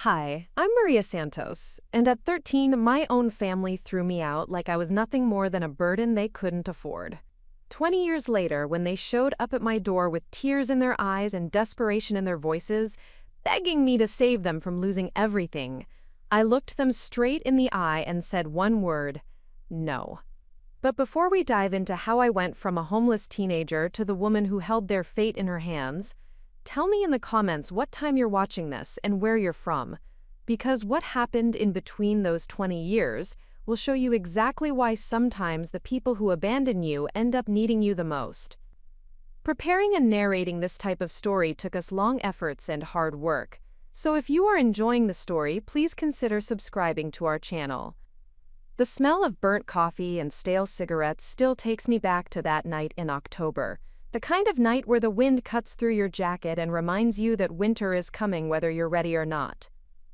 Hi, I'm Maria Santos, and at 13, my own family threw me out like I was nothing more than a burden they couldn't afford. 20 years later, when they showed up at my door with tears in their eyes and desperation in their voices, begging me to save them from losing everything, I looked them straight in the eye and said one word: no. But before we dive into how I went from a homeless teenager to the woman who held their fate in her hands, tell me in the comments what time you're watching this and where you're from, because what happened in between those 20 years will show you exactly why sometimes the people who abandon you end up needing you the most. Preparing and narrating this type of story took us long efforts and hard work, so if you are enjoying the story, please consider subscribing to our channel. The smell of burnt coffee and stale cigarettes still takes me back to that night in October. The kind of night where the wind cuts through your jacket and reminds you that winter is coming whether you're ready or not.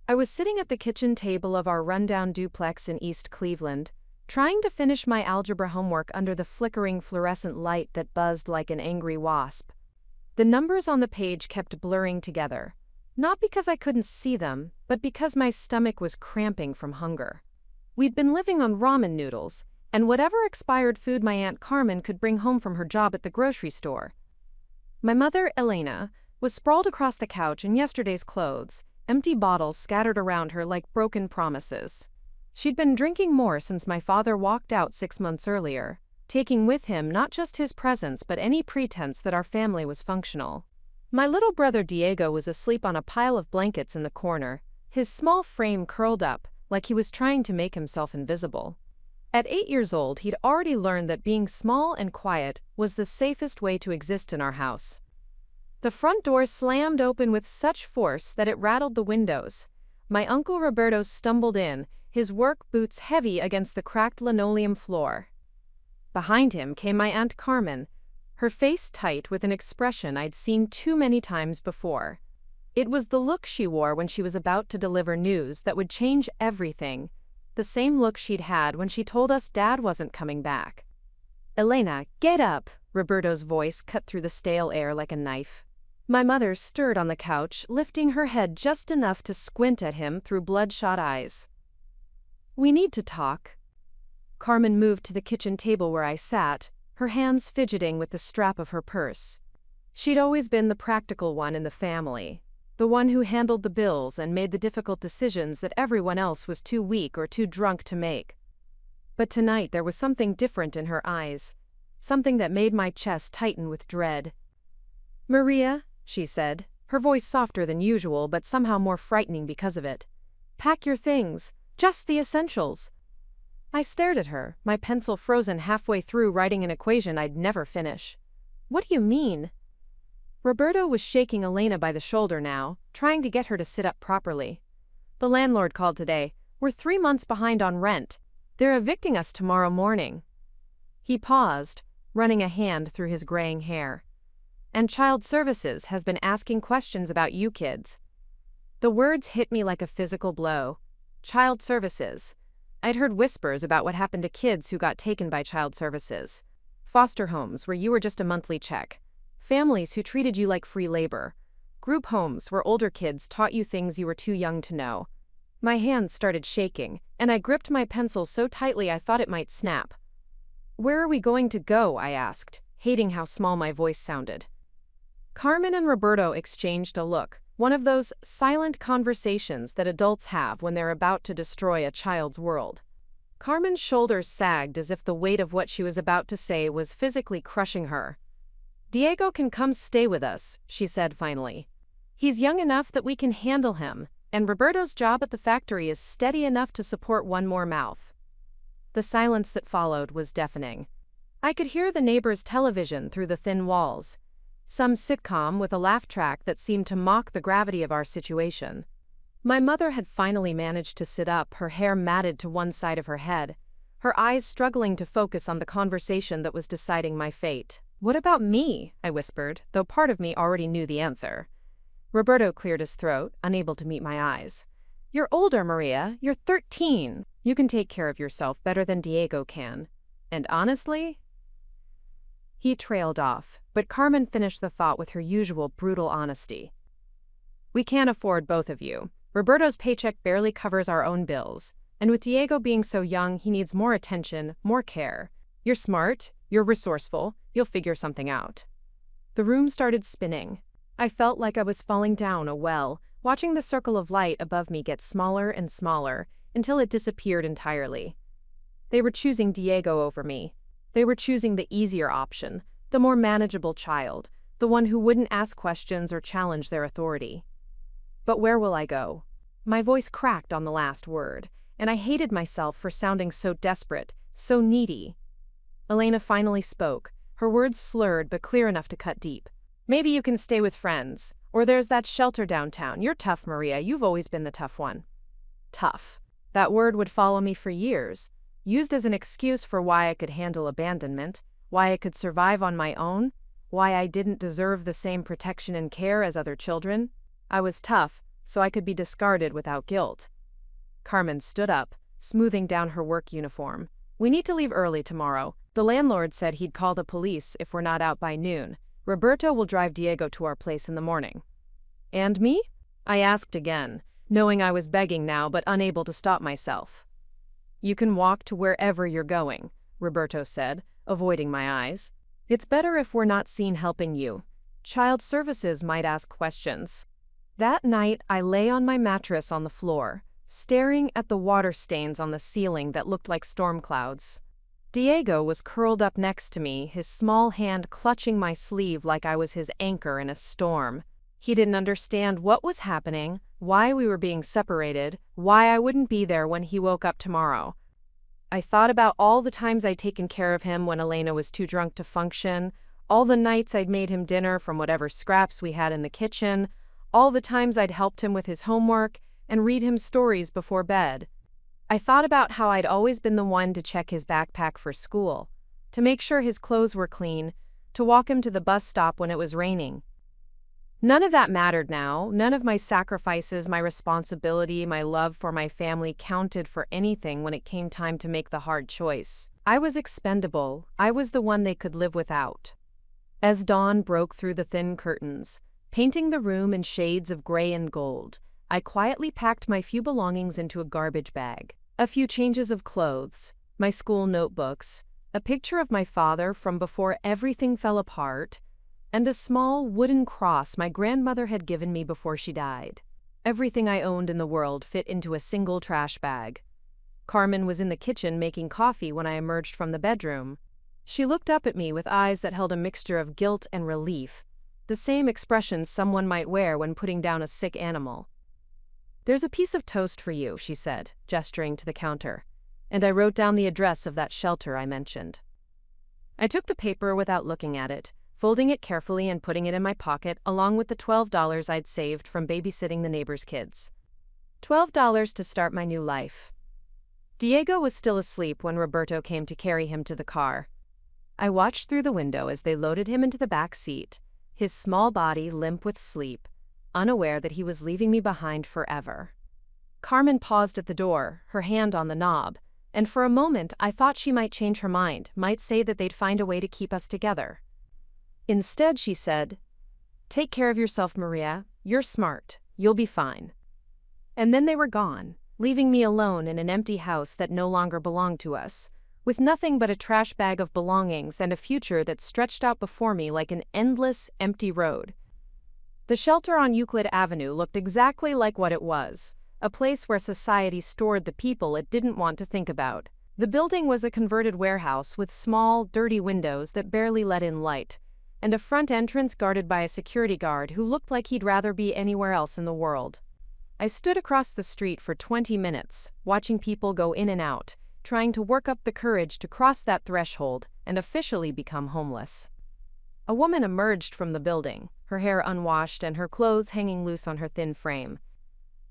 I was sitting at the kitchen table of our rundown duplex in East Cleveland, trying to finish my algebra homework under the flickering fluorescent light that buzzed like an angry wasp. The numbers on the page kept blurring together, not because I couldn't see them, but because my stomach was cramping from hunger. We'd been living on ramen noodles, and whatever expired food my Aunt Carmen could bring home from her job at the grocery store. My mother, Elena, was sprawled across the couch in yesterday's clothes, empty bottles scattered around her like broken promises. She'd been drinking more since my father walked out 6 months earlier, taking with him not just his presence but any pretense that our family was functional. My little brother Diego was asleep on a pile of blankets in the corner, his small frame curled up, like he was trying to make himself invisible. At 8 years old, he'd already learned that being small and quiet was the safest way to exist in our house. The front door slammed open with such force that it rattled the windows. My Uncle Roberto stumbled in, his work boots heavy against the cracked linoleum floor. Behind him came my Aunt Carmen, her face tight with an expression I'd seen too many times before. It was the look she wore when she was about to deliver news that would change everything. The same look she'd had when she told us Dad wasn't coming back. "Elena, get up!" Roberto's voice cut through the stale air like a knife. My mother stirred on the couch, lifting her head just enough to squint at him through bloodshot eyes. "We need to talk." Carmen moved to the kitchen table where I sat, her hands fidgeting with the strap of her purse. She'd always been the practical one in the family, the one who handled the bills and made the difficult decisions that everyone else was too weak or too drunk to make. But tonight there was something different in her eyes, something that made my chest tighten with dread. "Maria," she said, her voice softer than usual but somehow more frightening because of it. "Pack your things, just the essentials." I stared at her, my pencil frozen halfway through writing an equation I'd never finish. "What do you mean?" Roberto was shaking Elena by the shoulder now, trying to get her to sit up properly. "The landlord called today. We're 3 months behind on rent. They're evicting us tomorrow morning." He paused, running a hand through his graying hair. "And Child Services has been asking questions about you kids." The words hit me like a physical blow. Child Services. I'd heard whispers about what happened to kids who got taken by Child Services. Foster homes where you were just a monthly check. Families who treated you like free labor. Group homes where older kids taught you things you were too young to know. My hands started shaking, and I gripped my pencil so tightly I thought it might snap. "Where are we going to go?" I asked, hating how small my voice sounded. Carmen and Roberto exchanged a look, one of those silent conversations that adults have when they're about to destroy a child's world. Carmen's shoulders sagged as if the weight of what she was about to say was physically crushing her. "Diego can come stay with us," she said finally. "He's young enough that we can handle him, and Roberto's job at the factory is steady enough to support one more mouth." The silence that followed was deafening. I could hear the neighbor's television through the thin walls, some sitcom with a laugh track that seemed to mock the gravity of our situation. My mother had finally managed to sit up, her hair matted to one side of her head, her eyes struggling to focus on the conversation that was deciding my fate. "What about me?" I whispered, though part of me already knew the answer. Roberto cleared his throat, unable to meet my eyes. "You're older, Maria. You're 13. You can take care of yourself better than Diego can. And honestly—" He trailed off, but Carmen finished the thought with her usual brutal honesty. "We can't afford both of you. Roberto's paycheck barely covers our own bills. And with Diego being so young, he needs more attention, more care. You're smart, you're resourceful, you'll figure something out. The room started spinning. I felt like I was falling down a well, watching the circle of light above me get smaller and smaller until it disappeared entirely. They were choosing Diego over me. They were choosing the easier option, the more manageable child, the one who wouldn't ask questions or challenge their authority. But where will I go? My voice cracked on the last word, and I hated myself for sounding so desperate, so needy. Elena finally spoke, her words slurred but clear enough to cut deep. Maybe you can stay with friends, or there's that shelter downtown. You're tough, Maria, you've always been the tough one. Tough. That word would follow me for years, used as an excuse for why I could handle abandonment, why I could survive on my own, why I didn't deserve the same protection and care as other children. I was tough, so I could be discarded without guilt. Carmen stood up, smoothing down her work uniform. We need to leave early tomorrow. The landlord said he'd call the police if we're not out by noon. Roberto will drive Diego to our place in the morning. And me? I asked again, knowing I was begging now but unable to stop myself. You can walk to wherever you're going, Roberto said, avoiding my eyes. It's better if we're not seen helping you. Child services might ask questions. That night, I lay on my mattress on the floor, staring at the water stains on the ceiling that looked like storm clouds. Diego was curled up next to me, his small hand clutching my sleeve like I was his anchor in a storm. He didn't understand what was happening, why we were being separated, why I wouldn't be there when he woke up tomorrow. I thought about all the times I'd taken care of him when Elena was too drunk to function, all the nights I'd made him dinner from whatever scraps we had in the kitchen, all the times I'd helped him with his homework and read him stories before bed. I thought about how I'd always been the one to check his backpack for school, to make sure his clothes were clean, to walk him to the bus stop when it was raining. None of that mattered now. None of my sacrifices, my responsibility, my love for my family counted for anything when it came time to make the hard choice. I was expendable. I was the one they could live without. As dawn broke through the thin curtains, painting the room in shades of gray and gold, I quietly packed my few belongings into a garbage bag. A few changes of clothes, my school notebooks, a picture of my father from before everything fell apart, and a small wooden cross my grandmother had given me before she died. Everything I owned in the world fit into a single trash bag. Carmen was in the kitchen making coffee when I emerged from the bedroom. She looked up at me with eyes that held a mixture of guilt and relief, the same expression someone might wear when putting down a sick animal. "There's a piece of toast for you," she said, gesturing to the counter, and I wrote down the address of that shelter I mentioned. I took the paper without looking at it, folding it carefully and putting it in my pocket along with the $12 I'd saved from babysitting the neighbors' kids. $12 to start my new life. Diego was still asleep when Roberto came to carry him to the car. I watched through the window as they loaded him into the back seat, his small body limp with sleep, unaware that he was leaving me behind forever. Carmen paused at the door, her hand on the knob, and for a moment I thought she might change her mind, might say that they'd find a way to keep us together. Instead, she said, "Take care of yourself, Maria. You're smart. You'll be fine." And then they were gone, leaving me alone in an empty house that no longer belonged to us, with nothing but a trash bag of belongings and a future that stretched out before me like an endless, empty road. The shelter on Euclid Avenue looked exactly like what it was, a place where society stored the people it didn't want to think about. The building was a converted warehouse with small, dirty windows that barely let in light, and a front entrance guarded by a security guard who looked like he'd rather be anywhere else in the world. I stood across the street for 20 minutes, watching people go in and out, trying to work up the courage to cross that threshold and officially become homeless. A woman emerged from the building, her hair unwashed and her clothes hanging loose on her thin frame.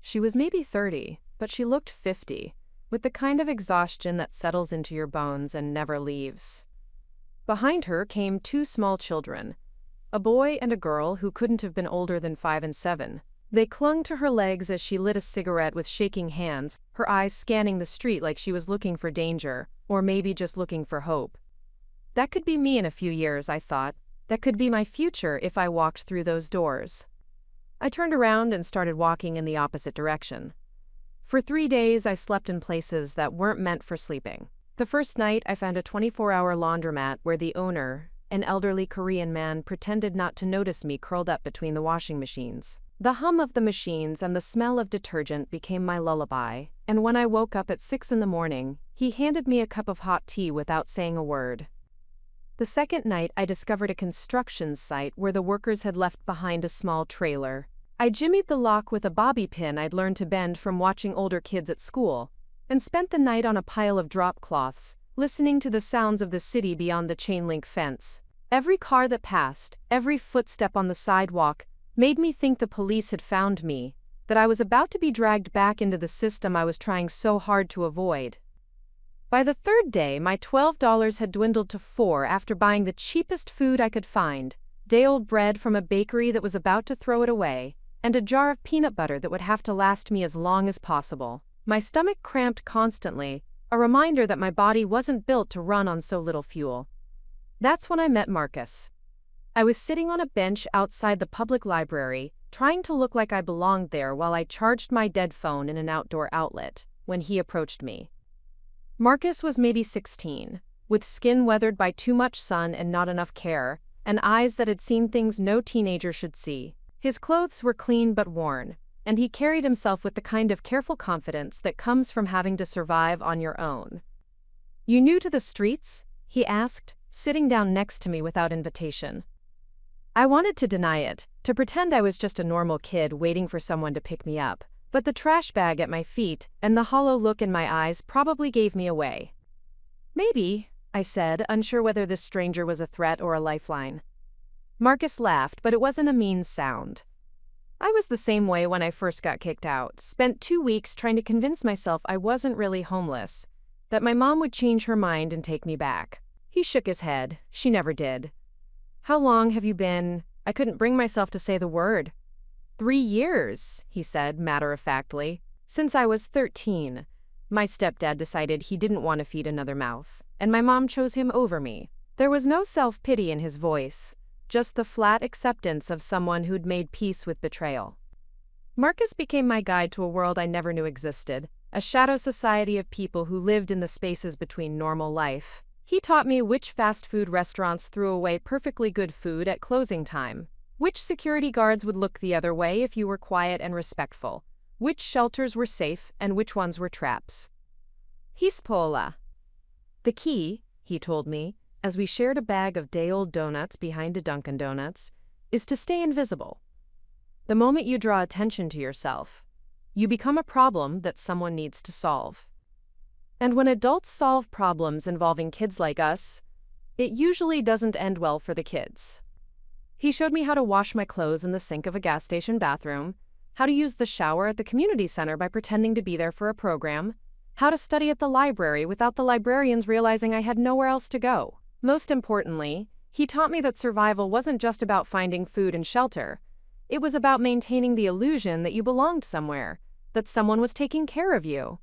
She was maybe 30, but she looked 50, with the kind of exhaustion that settles into your bones and never leaves. Behind her came two small children, a boy and a girl who couldn't have been older than 5 and 7. They clung to her legs as she lit a cigarette with shaking hands, her eyes scanning the street like she was looking for danger, or maybe just looking for hope. That could be me in a few years, I thought. That could be my future if I walked through those doors. I turned around and started walking in the opposite direction. For 3 days, I slept in places that weren't meant for sleeping. The first night, I found a 24-hour laundromat where the owner, an elderly Korean man, pretended not to notice me curled up between the washing machines. The hum of the machines and the smell of detergent became my lullaby, and when I woke up at 6 in the morning, he handed me a cup of hot tea without saying a word. The second night, I discovered a construction site where the workers had left behind a small trailer. I jimmied the lock with a bobby pin I'd learned to bend from watching older kids at school, and spent the night on a pile of drop cloths, listening to the sounds of the city beyond the chain-link fence. Every car that passed, every footstep on the sidewalk, made me think the police had found me, that I was about to be dragged back into the system I was trying so hard to avoid. By the third day, my $12 had dwindled to $4 after buying the cheapest food I could find, day-old bread from a bakery that was about to throw it away, and a jar of peanut butter that would have to last me as long as possible. My stomach cramped constantly, a reminder that my body wasn't built to run on so little fuel. That's when I met Marcus. I was sitting on a bench outside the public library, trying to look like I belonged there while I charged my dead phone in an outdoor outlet, when he approached me. Marcus was maybe 16, with skin weathered by too much sun and not enough care, and eyes that had seen things no teenager should see. His clothes were clean but worn, and he carried himself with the kind of careful confidence that comes from having to survive on your own. "You new to the streets?" he asked, sitting down next to me without invitation. I wanted to deny it, to pretend I was just a normal kid waiting for someone to pick me up, but the trash bag at my feet and the hollow look in my eyes probably gave me away. "Maybe," I said, unsure whether this stranger was a threat or a lifeline. Marcus laughed, but it wasn't a mean sound. I was the same way when I first got kicked out, spent 2 weeks trying to convince myself I wasn't really homeless, that my mom would change her mind and take me back. He shook his head. She never did. "How long have you been?" I couldn't bring myself to say the word. 3 years, he said matter-of-factly. "Since I was 13. My stepdad decided he didn't want to feed another mouth, and my mom chose him over me." There was no self-pity in his voice, just the flat acceptance of someone who'd made peace with betrayal. Marcus became my guide to a world I never knew existed, a shadow society of people who lived in the spaces between normal life. He taught me which fast food restaurants threw away perfectly good food at closing time, which security guards would look the other way if you were quiet and respectful, which shelters were safe and which ones were traps. Hispola. The key, he told me, as we shared a bag of day-old donuts behind a Dunkin' Donuts, is to stay invisible. The moment you draw attention to yourself, you become a problem that someone needs to solve. And when adults solve problems involving kids like us, it usually doesn't end well for the kids. He showed me how to wash my clothes in the sink of a gas station bathroom, how to use the shower at the community center by pretending to be there for a program, how to study at the library without the librarians realizing I had nowhere else to go. Most importantly, he taught me that survival wasn't just about finding food and shelter. It was about maintaining the illusion that you belonged somewhere, that someone was taking care of you.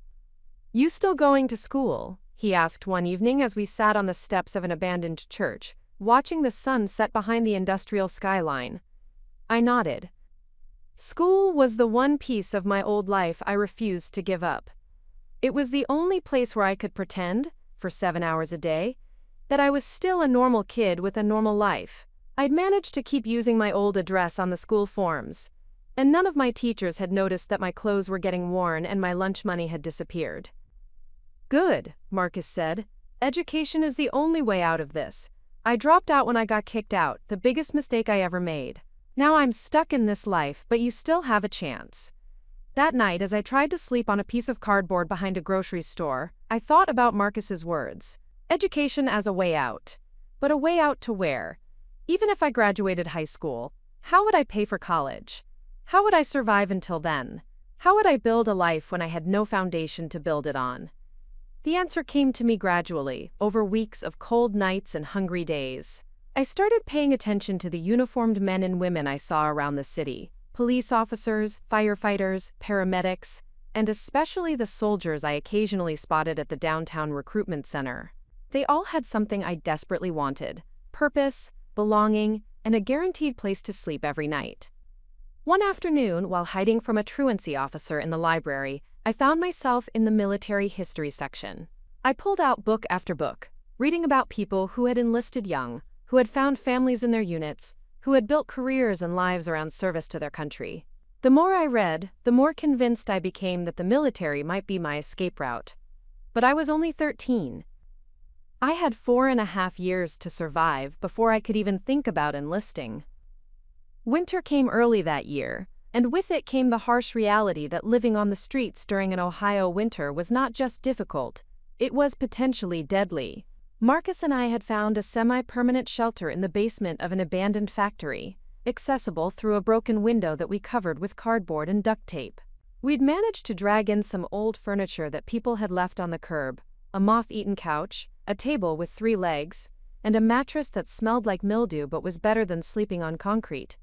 "You still going to school?" he asked one evening as we sat on the steps of an abandoned church, watching the sun set behind the industrial skyline. I nodded. School was the one piece of my old life I refused to give up. It was the only place where I could pretend, for 7 hours a day, that I was still a normal kid with a normal life. I'd managed to keep using my old address on the school forms, and none of my teachers had noticed that my clothes were getting worn and my lunch money had disappeared. "Good," Marcus said. "Education is the only way out of this. I dropped out when I got kicked out, the biggest mistake I ever made. Now I'm stuck in this life, but you still have a chance." That night, as I tried to sleep on a piece of cardboard behind a grocery store, I thought about Marcus's words. Education as a way out. But a way out to where? Even if I graduated high school, how would I pay for college? How would I survive until then? How would I build a life when I had no foundation to build it on? The answer came to me gradually, over weeks of cold nights and hungry days. I started paying attention to the uniformed men and women I saw around the city. Police officers, firefighters, paramedics, and especially the soldiers I occasionally spotted at the downtown recruitment center. They all had something I desperately wanted: purpose, belonging, and a guaranteed place to sleep every night. One afternoon, while hiding from a truancy officer in the library, I found myself in the military history section. I pulled out book after book, reading about people who had enlisted young, who had found families in their units, who had built careers and lives around service to their country. The more I read, the more convinced I became that the military might be my escape route. But I was only 13. I had 4.5 years to survive before I could even think about enlisting. Winter came early that year, and with it came the harsh reality that living on the streets during an Ohio winter was not just difficult, it was potentially deadly. Marcus and I had found a semi-permanent shelter in the basement of an abandoned factory, accessible through a broken window that we covered with cardboard and duct tape. We'd managed to drag in some old furniture that people had left on the curb, a moth-eaten couch, a table with 3 legs, and a mattress that smelled like mildew but was better than sleeping on concrete.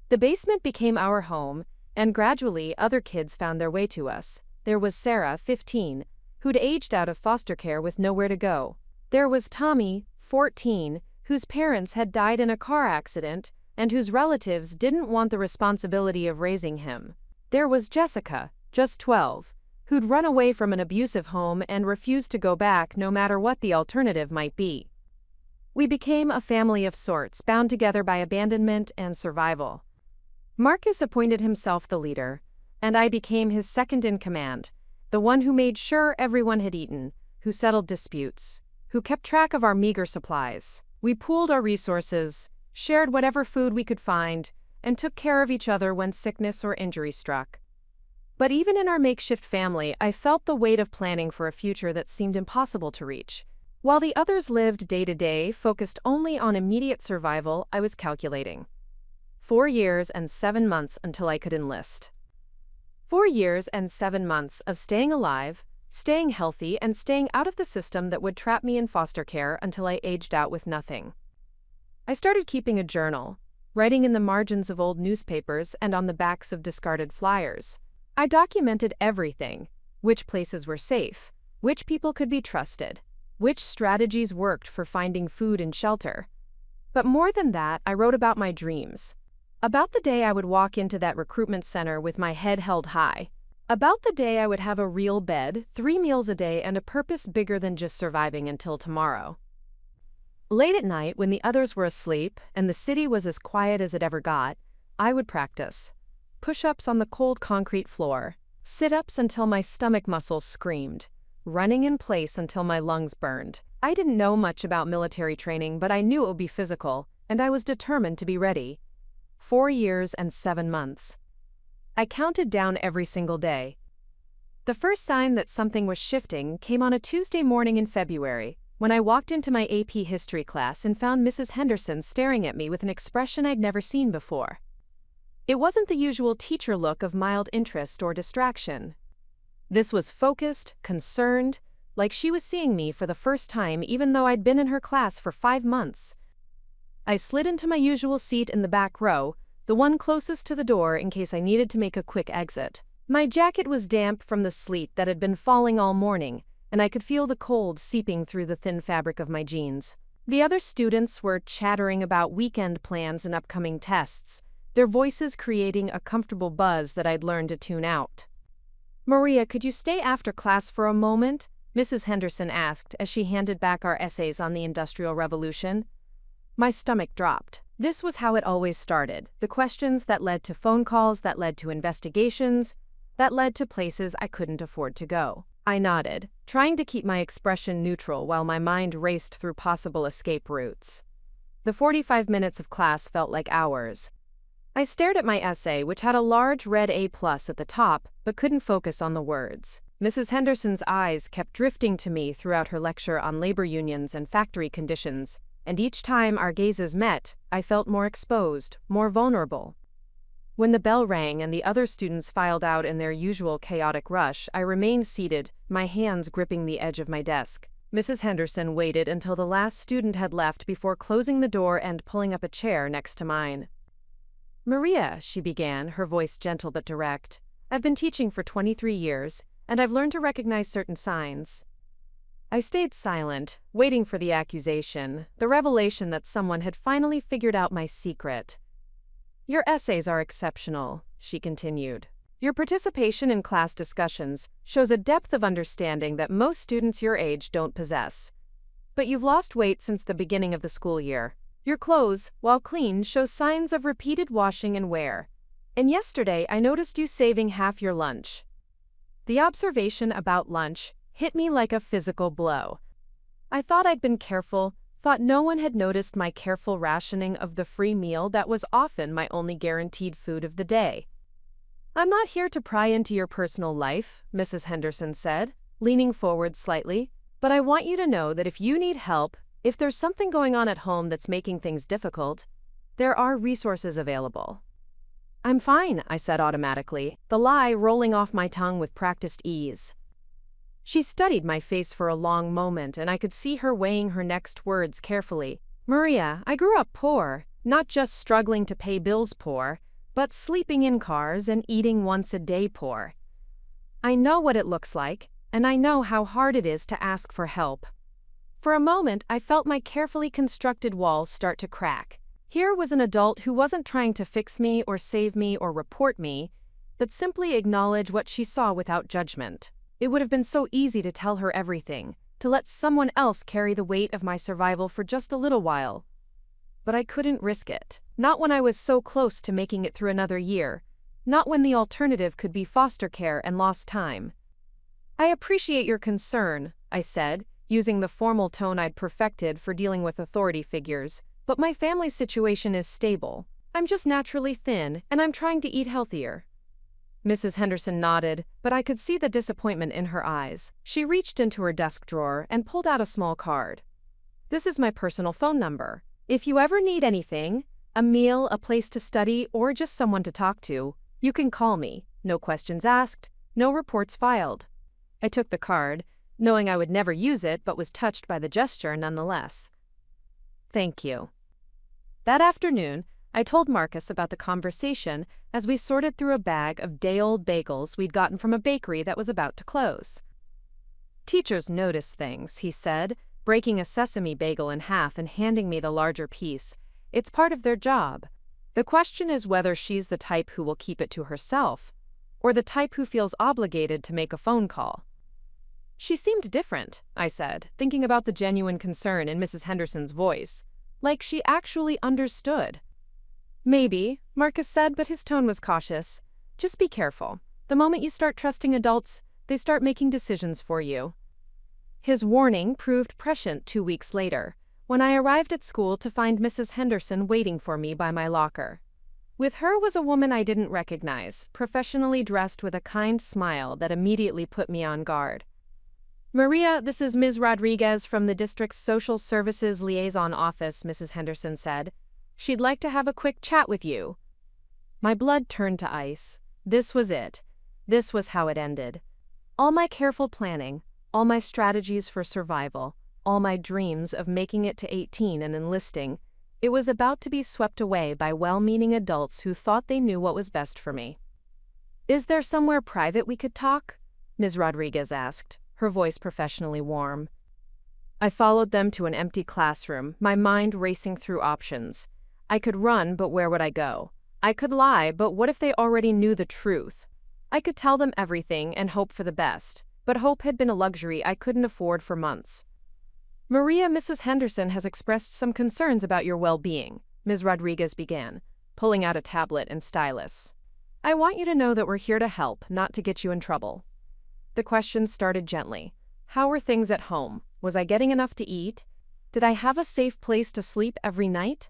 The basement became our home, and gradually other kids found their way to us. There was Sarah, 15, who'd aged out of foster care with nowhere to go. There was Tommy, 14, whose parents had died in a car accident and whose relatives didn't want the responsibility of raising him. There was Jessica, just 12, who'd run away from an abusive home and refused to go back no matter what the alternative might be. We became a family of sorts, bound together by abandonment and survival. Marcus appointed himself the leader, and I became his second in command, the one who made sure everyone had eaten, who settled disputes, who kept track of our meager supplies. We pooled our resources, shared whatever food we could find, and took care of each other when sickness or injury struck. But even in our makeshift family, I felt the weight of planning for a future that seemed impossible to reach. While the others lived day to day, focused only on immediate survival, I was calculating. 4 years and 7 months until I could enlist. 4 years and 7 months of staying alive, staying healthy, and staying out of the system that would trap me in foster care until I aged out with nothing. I started keeping a journal, writing in the margins of old newspapers and on the backs of discarded flyers. I documented everything: which places were safe, which people could be trusted, which strategies worked for finding food and shelter. But more than that, I wrote about my dreams. About the day I would walk into that recruitment center with my head held high. About the day I would have a real bed, 3 meals a day, and a purpose bigger than just surviving until tomorrow. Late at night, when the others were asleep and the city was as quiet as it ever got, I would practice. Push-ups on the cold concrete floor, sit-ups until my stomach muscles screamed, running in place until my lungs burned. I didn't know much about military training, but I knew it would be physical, and I was determined to be ready. 4 years and 7 months. I counted down every single day. The first sign that something was shifting came on a Tuesday morning in February, when I walked into my AP history class and found Mrs. Henderson staring at me with an expression I'd never seen before. It wasn't the usual teacher look of mild interest or distraction. This was focused, concerned, like she was seeing me for the first time even though I'd been in her class for 5 months. I slid into my usual seat in the back row, the one closest to the door in case I needed to make a quick exit. My jacket was damp from the sleet that had been falling all morning, and I could feel the cold seeping through the thin fabric of my jeans. The other students were chattering about weekend plans and upcoming tests, their voices creating a comfortable buzz that I'd learned to tune out. "Maria, could you stay after class for a moment?" Mrs. Henderson asked as she handed back our essays on the Industrial Revolution. My stomach dropped. This was how it always started, the questions that led to phone calls, that led to investigations, that led to places I couldn't afford to go. I nodded, trying to keep my expression neutral while my mind raced through possible escape routes. The 45 minutes of class felt like hours. I stared at my essay, which had a large red A+ at the top, but couldn't focus on the words. Mrs. Henderson's eyes kept drifting to me throughout her lecture on labor unions and factory conditions, and each time our gazes met, I felt more exposed, more vulnerable. When the bell rang and the other students filed out in their usual chaotic rush, I remained seated, my hands gripping the edge of my desk. Mrs. Henderson waited until the last student had left before closing the door and pulling up a chair next to mine. "Maria," she began, her voice gentle but direct, "I've been teaching for 23 years, and I've learned to recognize certain signs." I stayed silent, waiting for the accusation, the revelation that someone had finally figured out my secret. Your essays are exceptional, she continued. Your participation in class discussions shows a depth of understanding that most students your age don't possess. But you've lost weight since the beginning of the school year. Your clothes, while clean, show signs of repeated washing and wear. And yesterday I noticed you saving half your lunch. The observation about lunch hit me like a physical blow. I thought I'd been careful, thought no one had noticed my careful rationing of the free meal that was often my only guaranteed food of the day. I'm not here to pry into your personal life, Mrs. Henderson said, leaning forward slightly, but I want you to know that if you need help, if there's something going on at home that's making things difficult, there are resources available. I'm fine, I said automatically, the lie rolling off my tongue with practiced ease. She studied my face for a long moment, and I could see her weighing her next words carefully. Maria, I grew up poor, not just struggling to pay bills poor, but sleeping in cars and eating once a day poor. I know what it looks like, and I know how hard it is to ask for help. For a moment, I felt my carefully constructed walls start to crack. Here was an adult who wasn't trying to fix me or save me or report me, but simply acknowledge what she saw without judgment. It would have been so easy to tell her everything, to let someone else carry the weight of my survival for just a little while. But I couldn't risk it. Not when I was so close to making it through another year. Not when the alternative could be foster care and lost time. I appreciate your concern, I said, using the formal tone I'd perfected for dealing with authority figures, but my family's situation is stable. I'm just naturally thin, and I'm trying to eat healthier. Mrs. Henderson nodded, but I could see the disappointment in her eyes. She reached into her desk drawer and pulled out a small card. This is my personal phone number. If you ever need anything, a meal, a place to study, or just someone to talk to, you can call me. No questions asked, no reports filed. I took the card, knowing I would never use it, but was touched by the gesture nonetheless. Thank you. That afternoon, I told Marcus about the conversation as we sorted through a bag of day-old bagels we'd gotten from a bakery that was about to close. Teachers notice things, he said, breaking a sesame bagel in half and handing me the larger piece. It's part of their job. The question is whether she's the type who will keep it to herself, or the type who feels obligated to make a phone call. She seemed different, I said, thinking about the genuine concern in Mrs. Henderson's voice, like she actually understood. Maybe, Marcus said, but his tone was cautious. Just be careful. The moment you start trusting adults, they start making decisions for you. His warning proved prescient 2 weeks later, when I arrived at school to find Mrs. Henderson waiting for me by my locker. With her was a woman I didn't recognize, professionally dressed with a kind smile that immediately put me on guard. Maria, this is Ms. Rodriguez from the district's Social Services Liaison Office, Mrs. Henderson said. She'd like to have a quick chat with you. My blood turned to ice. This was it. This was how it ended. All my careful planning, all my strategies for survival, all my dreams of making it to 18 and enlisting, it was about to be swept away by well-meaning adults who thought they knew what was best for me. Is there somewhere private we could talk? Ms. Rodriguez asked, her voice professionally warm. I followed them to an empty classroom, my mind racing through options. I could run, but where would I go? I could lie, but what if they already knew the truth? I could tell them everything and hope for the best, but hope had been a luxury I couldn't afford for months. Maria, Mrs. Henderson has expressed some concerns about your well-being, Ms. Rodriguez began, pulling out a tablet and stylus. I want you to know that we're here to help, not to get you in trouble. The questions started gently. How were things at home? Was I getting enough to eat? Did I have a safe place to sleep every night?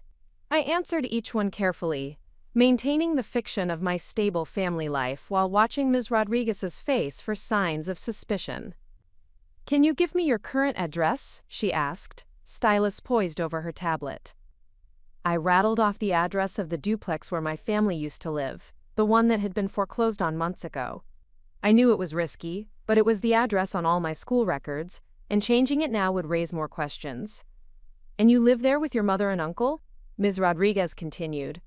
I answered each one carefully, maintaining the fiction of my stable family life while watching Ms. Rodriguez's face for signs of suspicion. Can you give me your current address? She asked, stylus poised over her tablet. I rattled off the address of the duplex where my family used to live, the one that had been foreclosed on months ago. I knew it was risky, but it was the address on all my school records, and changing it now would raise more questions. And you live there with your mother and uncle? Ms. Rodriguez continued.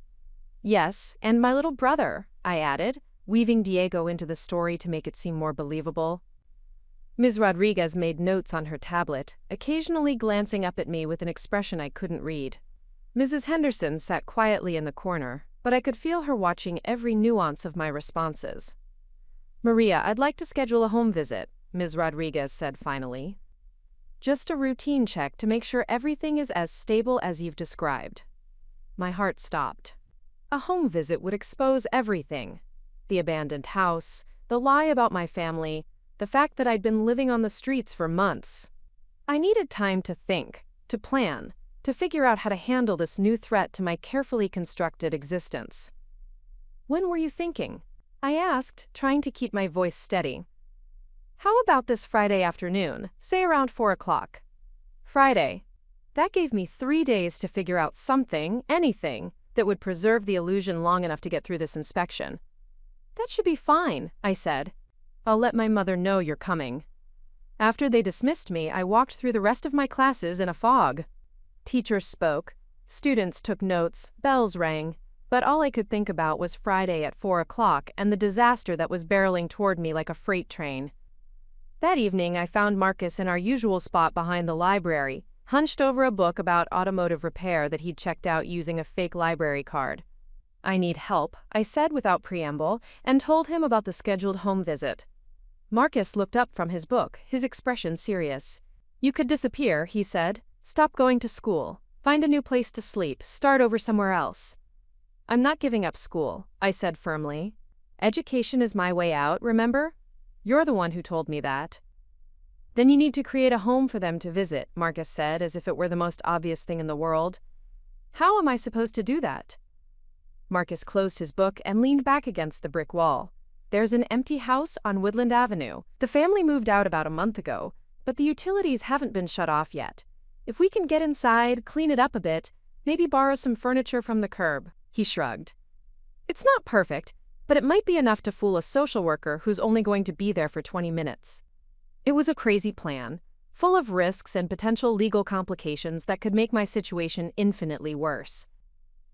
Yes, and my little brother, I added, weaving Diego into the story to make it seem more believable. Ms. Rodriguez made notes on her tablet, occasionally glancing up at me with an expression I couldn't read. Mrs. Henderson sat quietly in the corner, but I could feel her watching every nuance of my responses. "Maria, I'd like to schedule a home visit," Ms. Rodriguez said finally. "Just a routine check to make sure everything is as stable as you've described." My heart stopped. A home visit would expose everything: the abandoned house, the lie about my family, the fact that I'd been living on the streets for months. I needed time to think, to plan, to figure out how to handle this new threat to my carefully constructed existence. "When were you thinking?" I asked, trying to keep my voice steady. "How about this Friday afternoon, say around 4 o'clock? Friday. That gave me 3 days to figure out something, anything, that would preserve the illusion long enough to get through this inspection. "That should be fine," I said. "I'll let my mother know you're coming." After they dismissed me, I walked through the rest of my classes in a fog. Teachers spoke, students took notes, bells rang, but all I could think about was Friday at 4 o'clock and the disaster that was barreling toward me like a freight train. That evening, I found Marcus in our usual spot behind the library, hunched over a book about automotive repair that he'd checked out using a fake library card. "I need help," I said without preamble, and told him about the scheduled home visit. Marcus looked up from his book, his expression serious. "You could disappear," he said. "Stop going to school. Find a new place to sleep. Start over somewhere else." "I'm not giving up school," I said firmly. "Education is my way out, remember? You're the one who told me that." "Then you need to create a home for them to visit," Marcus said, as if it were the most obvious thing in the world. "How am I supposed to do that?" Marcus closed his book and leaned back against the brick wall. "There's an empty house on Woodland Avenue. The family moved out about a month ago, but the utilities haven't been shut off yet. If we can get inside, clean it up a bit, maybe borrow some furniture from the curb." He shrugged. "It's not perfect, but it might be enough to fool a social worker who's only going to be there for 20 minutes. It was a crazy plan, full of risks and potential legal complications that could make my situation infinitely worse.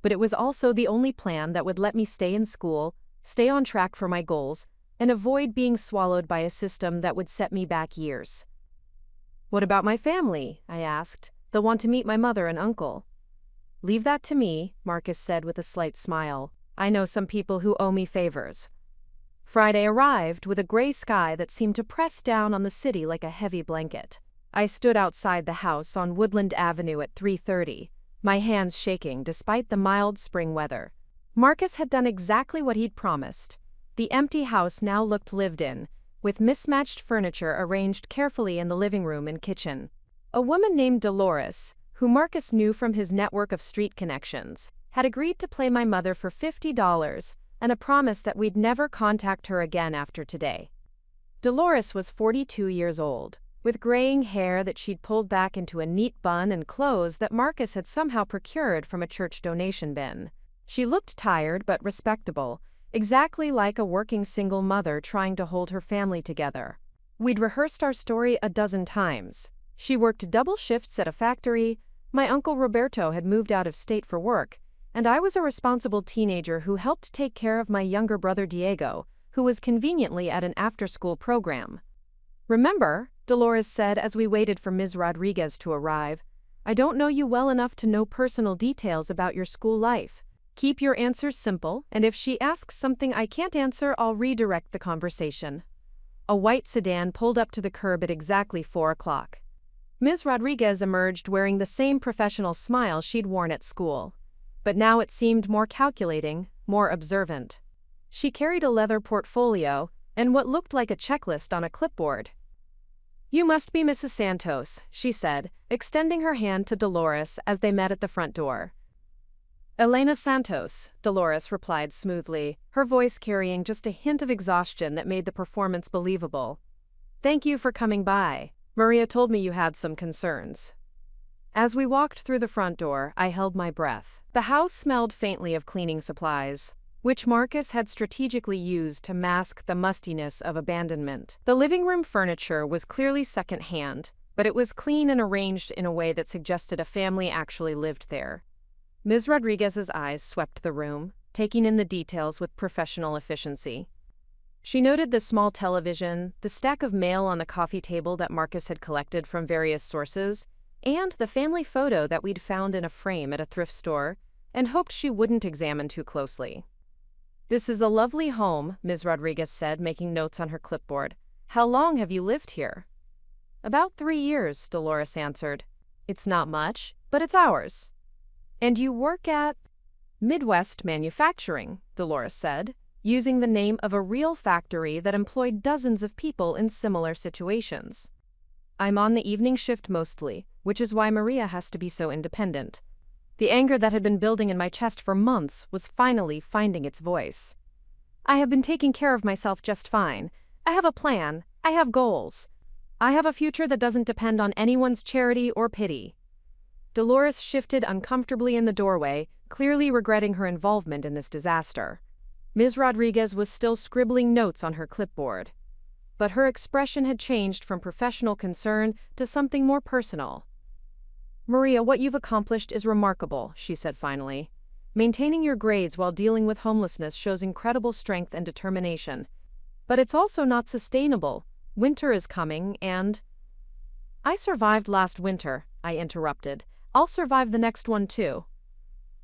But it was also the only plan that would let me stay in school, stay on track for my goals, and avoid being swallowed by a system that would set me back years. "What about my family?" I asked. "They'll want to meet my mother and uncle." "Leave that to me," Marcus said with a slight smile. "I know some people who owe me favors." Friday arrived with a gray sky that seemed to press down on the city like a heavy blanket. I stood outside the house on Woodland Avenue at 3:30, my hands shaking despite the mild spring weather. Marcus had done exactly what he'd promised. The empty house now looked lived in, with mismatched furniture arranged carefully in the living room and kitchen. A woman named Dolores, who Marcus knew from his network of street connections, had agreed to play my mother for $50 and a promise that we'd never contact her again after today. Dolores was 42 years old, with graying hair that she'd pulled back into a neat bun and clothes that Marcus had somehow procured from a church donation bin. She looked tired but respectable, exactly like a working single mother trying to hold her family together. We'd rehearsed our story a dozen times. She worked double shifts at a factory, my uncle Roberto had moved out of state for work, and I was a responsible teenager who helped take care of my younger brother Diego, who was conveniently at an after-school program. "Remember," Dolores said as we waited for Ms. Rodriguez to arrive, "I don't know you well enough to know personal details about your school life. Keep your answers simple, and if she asks something I can't answer, I'll redirect the conversation." A white sedan pulled up to the curb at exactly 4 o'clock. Ms. Rodriguez emerged wearing the same professional smile she'd worn at school. But now it seemed more calculating, more observant. She carried a leather portfolio and what looked like a checklist on a clipboard. "You must be Mrs. Santos," she said, extending her hand to Dolores as they met at the front door. "Elena Santos," Dolores replied smoothly, her voice carrying just a hint of exhaustion that made the performance believable. "Thank you for coming by. Maria told me you had some concerns." As we walked through the front door, I held my breath. The house smelled faintly of cleaning supplies, which Marcus had strategically used to mask the mustiness of abandonment. The living room furniture was clearly second-hand, but it was clean and arranged in a way that suggested a family actually lived there. Ms. Rodriguez's eyes swept the room, taking in the details with professional efficiency. She noted the small television, the stack of mail on the coffee table that Marcus had collected from various sources, and the family photo that we'd found in a frame at a thrift store, and hoped she wouldn't examine too closely. "This is a lovely home," Ms. Rodriguez said, making notes on her clipboard. "How long have you lived here?" "About 3 years," Dolores answered. "It's not much, but it's ours." "And you work at—" "Midwest Manufacturing," Dolores said, using the name of a real factory that employed dozens of people in similar situations. "I'm on the evening shift mostly, which is why Maria has to be so independent." The anger that had been building in my chest for months was finally finding its voice. "I have been taking care of myself just fine. I have a plan. I have goals. I have a future that doesn't depend on anyone's charity or pity." Dolores shifted uncomfortably in the doorway, clearly regretting her involvement in this disaster. Ms. Rodriguez was still scribbling notes on her clipboard, but her expression had changed from professional concern to something more personal. "Maria, what you've accomplished is remarkable," she said finally. "Maintaining your grades while dealing with homelessness shows incredible strength and determination. But it's also not sustainable. Winter is coming, and—" "I survived last winter," I interrupted. "I'll survive the next one too."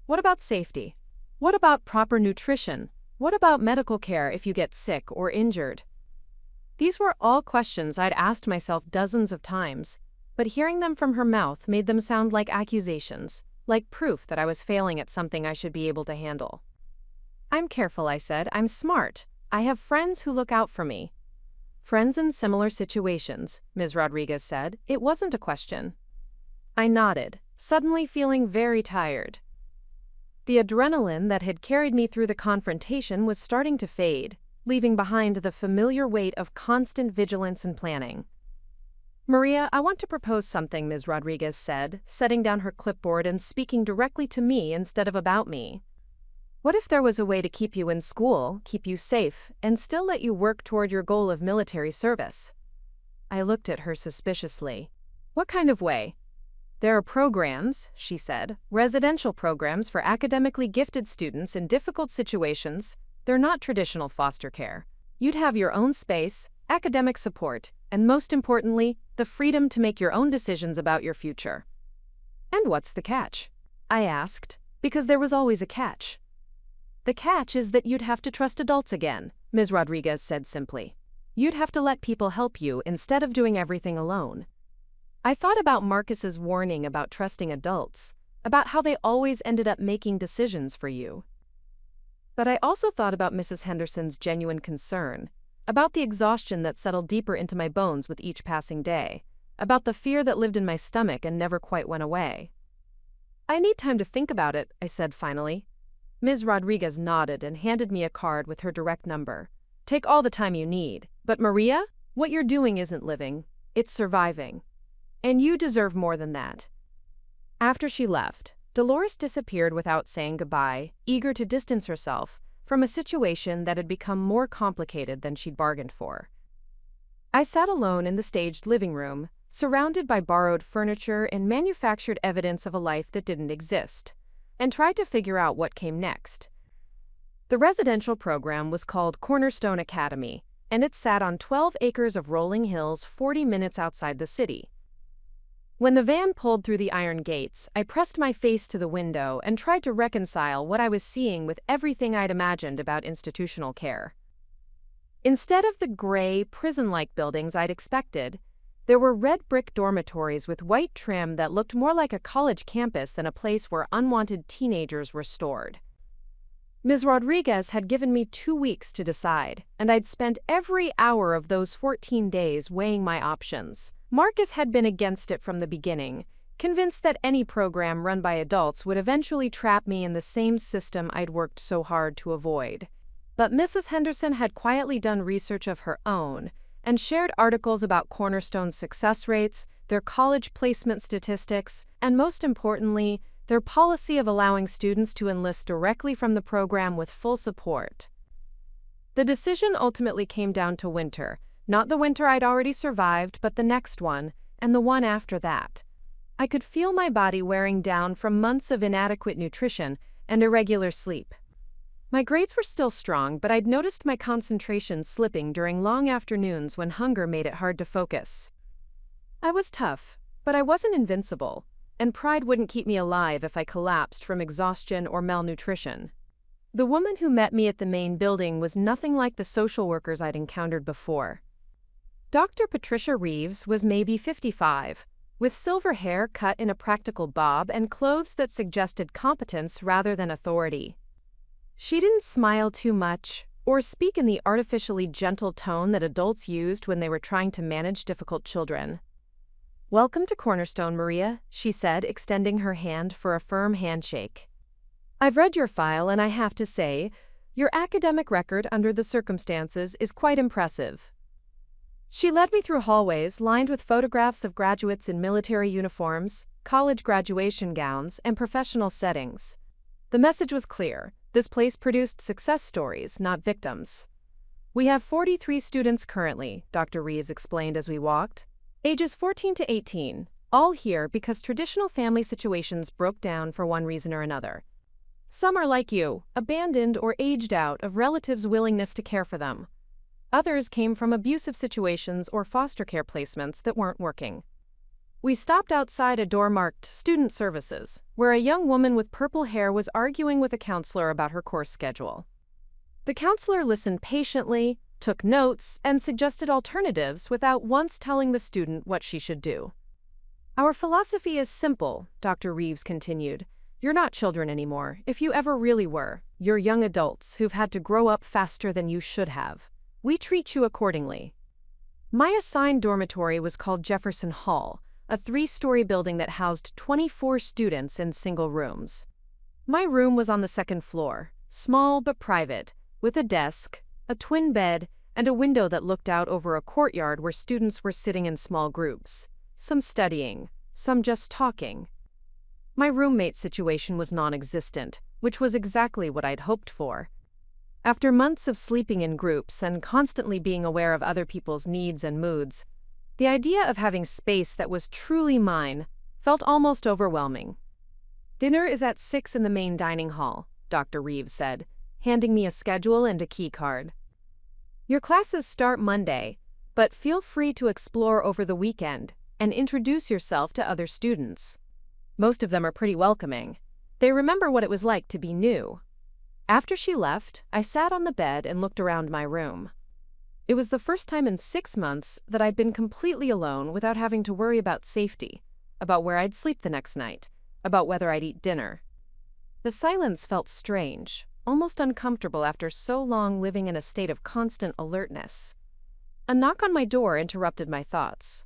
"What about safety? What about proper nutrition? What about medical care if you get sick or injured?" These were all questions I'd asked myself dozens of times, but hearing them from her mouth made them sound like accusations, like proof that I was failing at something I should be able to handle. "I'm careful," I said. "I'm smart. I have friends who look out for me." "Friends in similar situations," Ms. Rodriguez said. It wasn't a question. I nodded, suddenly feeling very tired. The adrenaline that had carried me through the confrontation was starting to fade, leaving behind the familiar weight of constant vigilance and planning. "Maria, I want to propose something," Ms. Rodriguez said, setting down her clipboard and speaking directly to me instead of about me. "What if there was a way to keep you in school, keep you safe, and still let you work toward your goal of military service?" I looked at her suspiciously. "What kind of way?" "There are programs," she said, "residential programs for academically gifted students in difficult situations. They're not traditional foster care. You'd have your own space, academic support, and most importantly, the freedom to make your own decisions about your future." "And what's the catch?" I asked, because there was always a catch. "The catch is that you'd have to trust adults again," Ms. Rodriguez said simply. "You'd have to let people help you instead of doing everything alone." I thought about Marcus's warning about trusting adults, about how they always ended up making decisions for you. But I also thought about Mrs. Henderson's genuine concern, about the exhaustion that settled deeper into my bones with each passing day, about the fear that lived in my stomach and never quite went away. "I need time to think about it," I said finally. Ms. Rodriguez nodded and handed me a card with her direct number. "Take all the time you need. But Maria, what you're doing isn't living, it's surviving. And you deserve more than that." After she left, Dolores disappeared without saying goodbye, eager to distance herself from a situation that had become more complicated than she'd bargained for. I sat alone in the staged living room, surrounded by borrowed furniture and manufactured evidence of a life that didn't exist, and tried to figure out what came next. The residential program was called Cornerstone Academy, and it sat on 12 acres of rolling hills 40 minutes outside the city. When the van pulled through the iron gates, I pressed my face to the window and tried to reconcile what I was seeing with everything I'd imagined about institutional care. Instead of the gray, prison-like buildings I'd expected, there were red brick dormitories with white trim that looked more like a college campus than a place where unwanted teenagers were stored. Ms. Rodriguez had given me 2 weeks to decide, and I'd spent every hour of those 14 days weighing my options. Marcus had been against it from the beginning, convinced that any program run by adults would eventually trap me in the same system I'd worked so hard to avoid. But Mrs. Henderson had quietly done research of her own and shared articles about Cornerstone's success rates, their college placement statistics, and most importantly, their policy of allowing students to enlist directly from the program with full support. The decision ultimately came down to winter. Not the winter I'd already survived, but the next one, and the one after that. I could feel my body wearing down from months of inadequate nutrition and irregular sleep. My grades were still strong, but I'd noticed my concentration slipping during long afternoons when hunger made it hard to focus. I was tough, but I wasn't invincible, and pride wouldn't keep me alive if I collapsed from exhaustion or malnutrition. The woman who met me at the main building was nothing like the social workers I'd encountered before. Dr. Patricia Reeves was maybe 55, with silver hair cut in a practical bob and clothes that suggested competence rather than authority. She didn't smile too much, or speak in the artificially gentle tone that adults used when they were trying to manage difficult children. "Welcome to Cornerstone, Maria," she said, extending her hand for a firm handshake. "I've read your file and I have to say, your academic record under the circumstances is quite impressive." She led me through hallways lined with photographs of graduates in military uniforms, college graduation gowns, and professional settings. The message was clear: this place produced success stories, not victims. "We have 43 students currently," Dr. Reeves explained as we walked, "ages 14 to 18, all here because traditional family situations broke down for one reason or another. Some are like you, abandoned or aged out of relatives' willingness to care for them. Others came from abusive situations or foster care placements that weren't working." We stopped outside a door marked Student Services, where a young woman with purple hair was arguing with a counselor about her course schedule. The counselor listened patiently, took notes, and suggested alternatives without once telling the student what she should do. "Our philosophy is simple," Dr. Reeves continued. "You're not children anymore, if you ever really were. You're young adults who've had to grow up faster than you should have. We treat you accordingly." My assigned dormitory was called Jefferson Hall, a 3-story building that housed 24 students in single rooms. My room was on the 2nd floor, small but private, with a desk, a twin bed, and a window that looked out over a courtyard where students were sitting in small groups, some studying, some just talking. My roommate's situation was non-existent, which was exactly what I'd hoped for. After months of sleeping in groups and constantly being aware of other people's needs and moods, the idea of having space that was truly mine felt almost overwhelming. "Dinner is at 6 in the main dining hall," Dr. Reeves said, handing me a schedule and a key card. "Your classes start Monday, but feel free to explore over the weekend and introduce yourself to other students." Most of them are pretty welcoming. They remember what it was like to be new. After she left, I sat on the bed and looked around my room. It was the first time in 6 months that I'd been completely alone without having to worry about safety, about where I'd sleep the next night, about whether I'd eat dinner. The silence felt strange, almost uncomfortable after so long living in a state of constant alertness. A knock on my door interrupted my thoughts.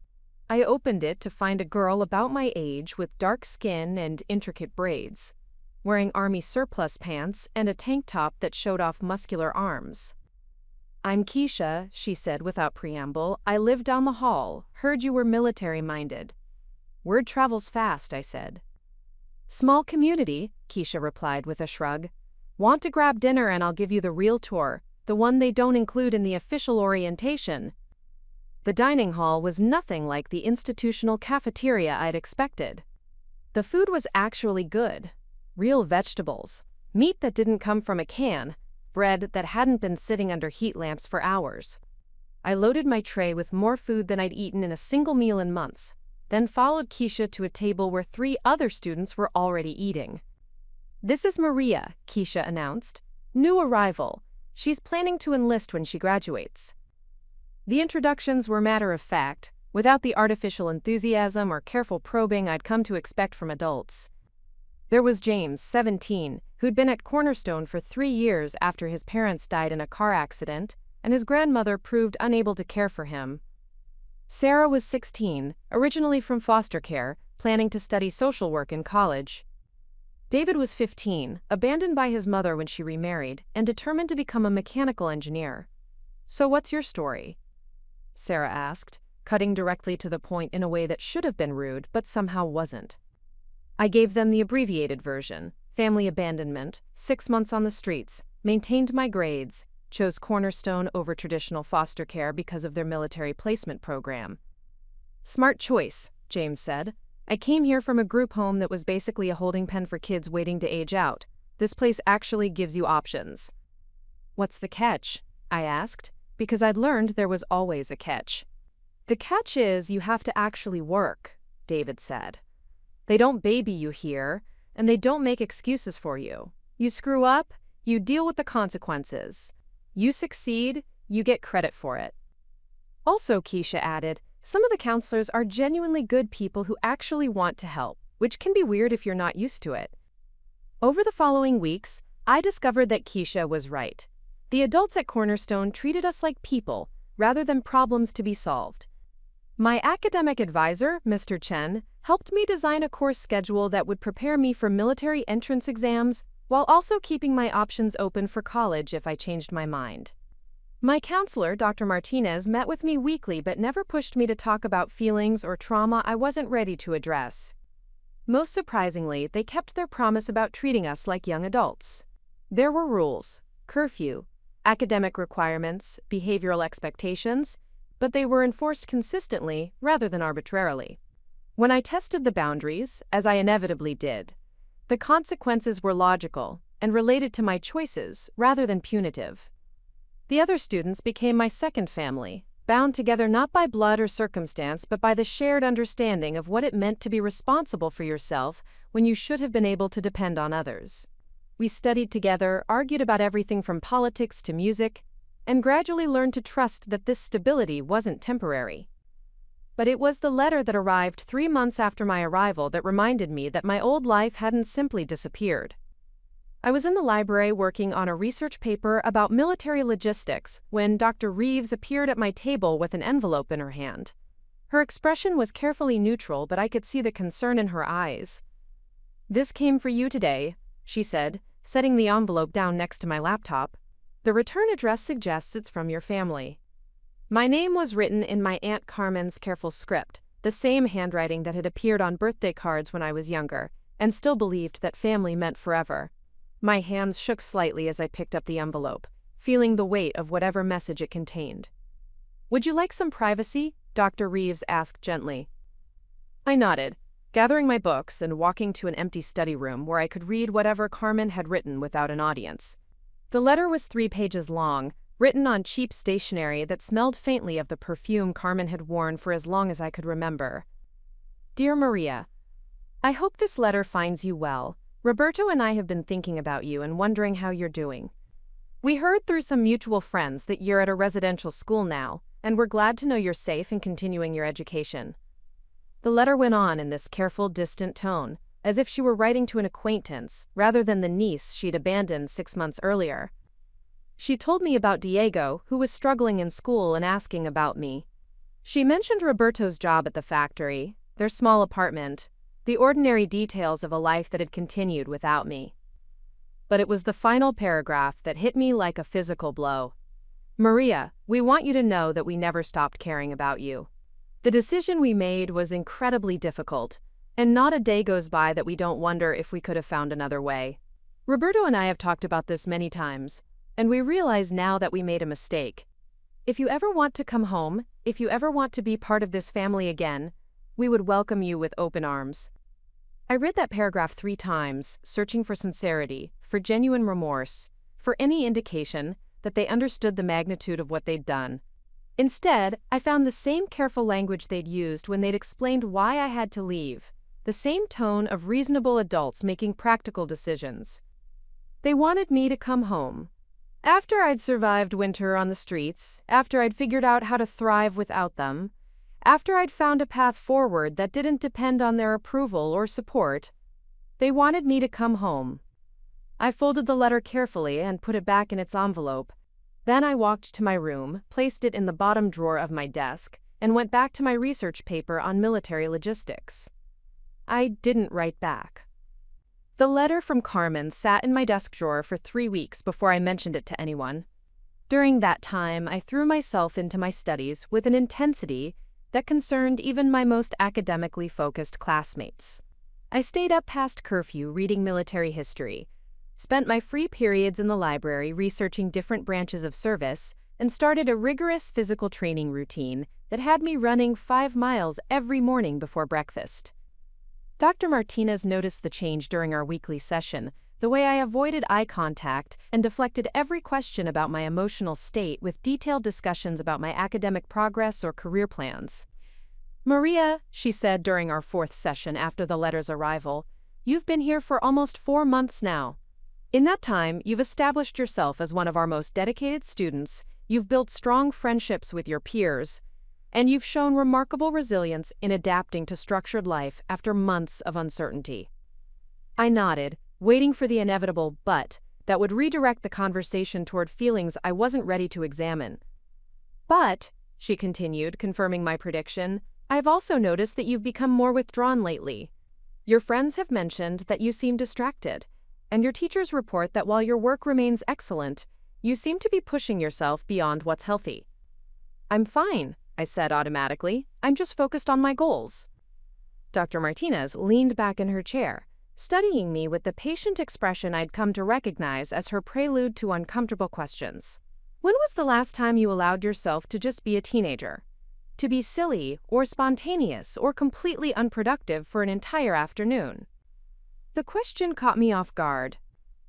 I opened it to find a girl about my age with dark skin and intricate braids, wearing army surplus pants and a tank top that showed off muscular arms. "I'm Keisha," she said without preamble. "I live down the hall. Heard you were military-minded." "Word travels fast," I said. "Small community," Keisha replied with a shrug. "Want to grab dinner and I'll give you the real tour, the one they don't include in the official orientation." The dining hall was nothing like the institutional cafeteria I'd expected. The food was actually good. Real vegetables, meat that didn't come from a can, bread that hadn't been sitting under heat lamps for hours. I loaded my tray with more food than I'd eaten in a single meal in months, then followed Keisha to a table where 3 other students were already eating. "This is Maria," Keisha announced. "New arrival. She's planning to enlist when she graduates." The introductions were matter-of-fact, without the artificial enthusiasm or careful probing I'd come to expect from adults. There was James, 17, who'd been at Cornerstone for 3 years after his parents died in a car accident, and his grandmother proved unable to care for him. Sarah was 16, originally from foster care, planning to study social work in college. David was 15, abandoned by his mother when she remarried, and determined to become a mechanical engineer. "So what's your story?" Sarah asked, cutting directly to the point in a way that should have been rude but somehow wasn't. I gave them the abbreviated version: family abandonment, 6 months on the streets, maintained my grades, chose Cornerstone over traditional foster care because of their military placement program. "Smart choice," James said. "I came here from a group home that was basically a holding pen for kids waiting to age out. This place actually gives you options." "What's the catch?" I asked, because I'd learned there was always a catch. "The catch is you have to actually work," David said. They don't baby you here, and they don't make excuses for you. You screw up, you deal with the consequences. You succeed, you get credit for it. Also, Keisha added, some of the counselors are genuinely good people who actually want to help, which can be weird if you're not used to it. Over the following weeks, I discovered that Keisha was right. The adults at Cornerstone treated us like people, rather than problems to be solved. My academic advisor, Mr. Chen, helped me design a course schedule that would prepare me for military entrance exams while also keeping my options open for college if I changed my mind. My counselor, Dr. Martinez, met with me weekly but never pushed me to talk about feelings or trauma I wasn't ready to address. Most surprisingly, they kept their promise about treating us like young adults. There were rules, curfew, academic requirements, behavioral expectations, but they were enforced consistently rather than arbitrarily. When I tested the boundaries, as I inevitably did, the consequences were logical and related to my choices rather than punitive. The other students became my second family, bound together not by blood or circumstance but by the shared understanding of what it meant to be responsible for yourself when you should have been able to depend on others. We studied together, argued about everything from politics to music, and gradually learned to trust that this stability wasn't temporary. But it was the letter that arrived 3 months after my arrival that reminded me that my old life hadn't simply disappeared. I was in the library working on a research paper about military logistics when Dr. Reeves appeared at my table with an envelope in her hand. Her expression was carefully neutral, but I could see the concern in her eyes. "This came for you today," she said, setting the envelope down next to my laptop. "The return address suggests it's from your family." My name was written in my Aunt Carmen's careful script, the same handwriting that had appeared on birthday cards when I was younger, and still believed that family meant forever. My hands shook slightly as I picked up the envelope, feeling the weight of whatever message it contained. "Would you like some privacy?" Dr. Reeves asked gently. I nodded, gathering my books and walking to an empty study room where I could read whatever Carmen had written without an audience. The letter was 3 pages long, written on cheap stationery that smelled faintly of the perfume Carmen had worn for as long as I could remember. "Dear Maria, I hope this letter finds you well. Roberto and I have been thinking about you and wondering how you're doing. We heard through some mutual friends that you're at a residential school now, and we're glad to know you're safe and continuing your education." The letter went on in this careful, distant tone, as if she were writing to an acquaintance rather than the niece she'd abandoned 6 months earlier. She told me about Diego, who was struggling in school, and asking about me. She mentioned Roberto's job at the factory, their small apartment, the ordinary details of a life that had continued without me. But it was the final paragraph that hit me like a physical blow. "Maria, we want you to know that we never stopped caring about you. The decision we made was incredibly difficult, and not a day goes by that we don't wonder if we could have found another way. Roberto and I have talked about this many times, and we realize now that we made a mistake. If you ever want to come home, if you ever want to be part of this family again, we would welcome you with open arms." I read that paragraph 3 times, searching for sincerity, for genuine remorse, for any indication that they understood the magnitude of what they'd done. Instead, I found the same careful language they'd used when they'd explained why I had to leave, the same tone of reasonable adults making practical decisions. They wanted me to come home. After I'd survived winter on the streets, after I'd figured out how to thrive without them, after I'd found a path forward that didn't depend on their approval or support, they wanted me to come home. I folded the letter carefully and put it back in its envelope. Then I walked to my room, placed it in the bottom drawer of my desk, and went back to my research paper on military logistics. I didn't write back. The letter from Carmen sat in my desk drawer for 3 weeks before I mentioned it to anyone. During that time, I threw myself into my studies with an intensity that concerned even my most academically focused classmates. I stayed up past curfew reading military history, spent my free periods in the library researching different branches of service, and started a rigorous physical training routine that had me running 5 miles every morning before breakfast. Dr. Martinez noticed the change during our weekly session, the way I avoided eye contact and deflected every question about my emotional state with detailed discussions about my academic progress or career plans. "Maria," she said during our fourth session after the letter's arrival, "you've been here for almost 4 months now. In that time, you've established yourself as one of our most dedicated students, you've built strong friendships with your peers, and you've shown remarkable resilience in adapting to structured life after months of uncertainty." I nodded, waiting for the inevitable "but" that would redirect the conversation toward feelings I wasn't ready to examine. "But," she continued, confirming my prediction, "I've also noticed that you've become more withdrawn lately. Your friends have mentioned that you seem distracted, and your teachers report that while your work remains excellent, you seem to be pushing yourself beyond what's healthy." "I'm fine," I said automatically. "I'm just focused on my goals." Dr. Martinez leaned back in her chair, studying me with the patient expression I'd come to recognize as her prelude to uncomfortable questions. "When was the last time you allowed yourself to just be a teenager? To be silly or spontaneous or completely unproductive for an entire afternoon?" The question caught me off guard.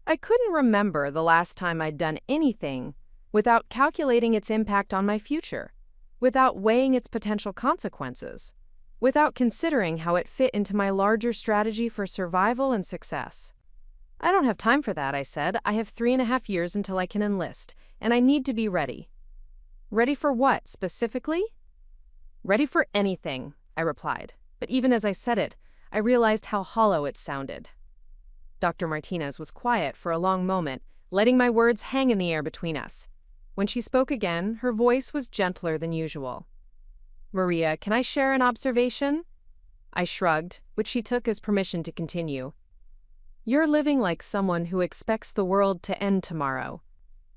I couldn't remember the last time I'd done anything without calculating its impact on my future, without weighing its potential consequences, without considering how it fit into my larger strategy for survival and success. "I don't have time for that," I said. "I have 3.5 years until I can enlist, and I need to be ready." "Ready for what, specifically?" "Ready for anything," I replied. But even as I said it, I realized how hollow it sounded. Dr. Martinez was quiet for a long moment, letting my words hang in the air between us. When she spoke again, her voice was gentler than usual. "Maria, can I share an observation?" I shrugged, which she took as permission to continue. "You're living like someone who expects the world to end tomorrow.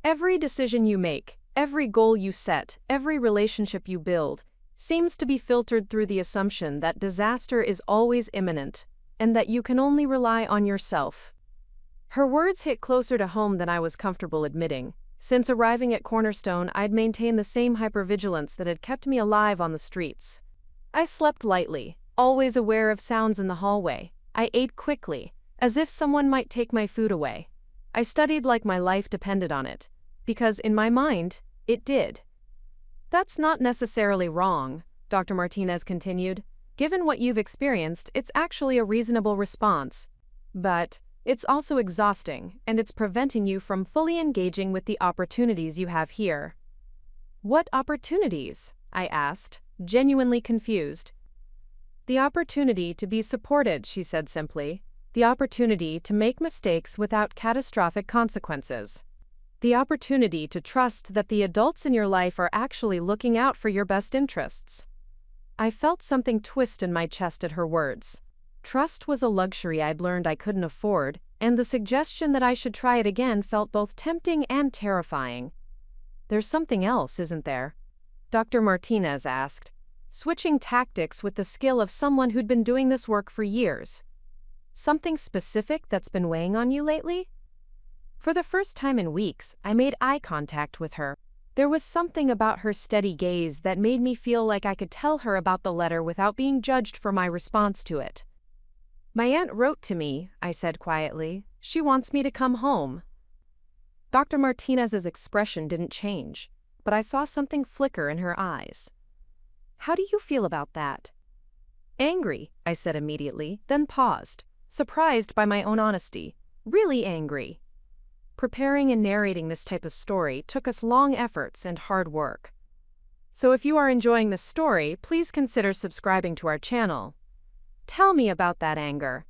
Every decision you make, every goal you set, every relationship you build, seems to be filtered through the assumption that disaster is always imminent, and that you can only rely on yourself." Her words hit closer to home than I was comfortable admitting. Since arriving at Cornerstone, I'd maintained the same hypervigilance that had kept me alive on the streets. I slept lightly, always aware of sounds in the hallway. I ate quickly, as if someone might take my food away. I studied like my life depended on it, because in my mind, it did. "That's not necessarily wrong," Dr. Martinez continued. "Given what you've experienced, it's actually a reasonable response. But it's also exhausting, and it's preventing you from fully engaging with the opportunities you have here." "What opportunities?" I asked, genuinely confused. "The opportunity to be supported," she said simply. "The opportunity to make mistakes without catastrophic consequences. The opportunity to trust that the adults in your life are actually looking out for your best interests." I felt something twist in my chest at her words. Trust was a luxury I'd learned I couldn't afford, and the suggestion that I should try it again felt both tempting and terrifying. "There's something else, isn't there?" Dr. Martinez asked, switching tactics with the skill of someone who'd been doing this work for years. "Something specific that's been weighing on you lately?" For the first time in weeks, I made eye contact with her. There was something about her steady gaze that made me feel like I could tell her about the letter without being judged for my response to it. "My aunt wrote to me," I said quietly. "She wants me to come home." Dr. Martinez's expression didn't change, but I saw something flicker in her eyes. "How do you feel about that?" "Angry," I said immediately, then paused, surprised by my own honesty. Really angry. Preparing and narrating this type of story took us long efforts and hard work. So if you are enjoying this story, please consider subscribing to our channel. Tell me about that anger.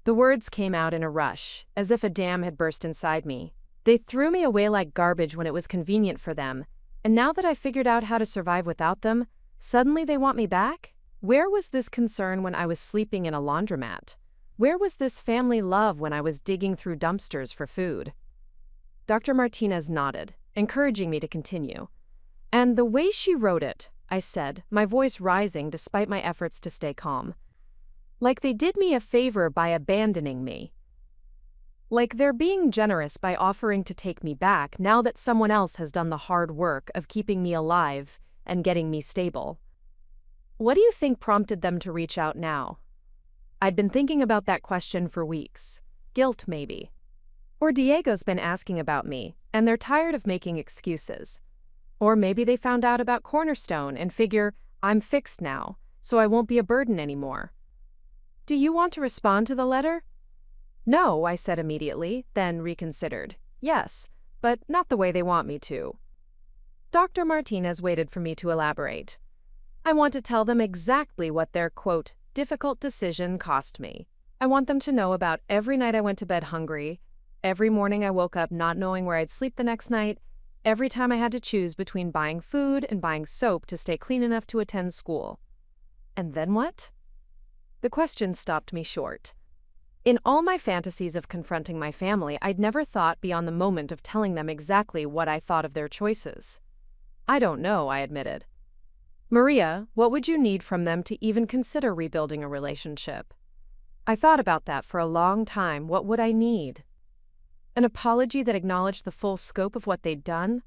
The words came out in a rush, as if a dam had burst inside me. They threw me away like garbage when it was convenient for them, and now that I figured out how to survive without them, suddenly they want me back? Where was this concern when I was sleeping in a laundromat? Where was this family love when I was digging through dumpsters for food? Dr. Martinez nodded, encouraging me to continue. "And the way she wrote it," I said, my voice rising despite my efforts to stay calm. "Like they did me a favor by abandoning me. Like they're being generous by offering to take me back now that someone else has done the hard work of keeping me alive and getting me stable." "What do you think prompted them to reach out now?" I'd been thinking about that question for weeks. Guilt, maybe. Or Diego's been asking about me, and they're tired of making excuses. Or maybe they found out about Cornerstone and figure, I'm fixed now, so I won't be a burden anymore. Do you want to respond to the letter? No, I said immediately, then reconsidered. Yes, but not the way they want me to. Dr. Martinez waited for me to elaborate. I want to tell them exactly what their, quote, difficult decision cost me. I want them to know about every night I went to bed hungry, every morning I woke up not knowing where I'd sleep the next night, every time I had to choose between buying food and buying soap to stay clean enough to attend school. And then what? The question stopped me short. In all my fantasies of confronting my family, I'd never thought beyond the moment of telling them exactly what I thought of their choices. I don't know, I admitted. Maria, what would you need from them to even consider rebuilding a relationship? I thought about that for a long time. What would I need? An apology that acknowledged the full scope of what they'd done?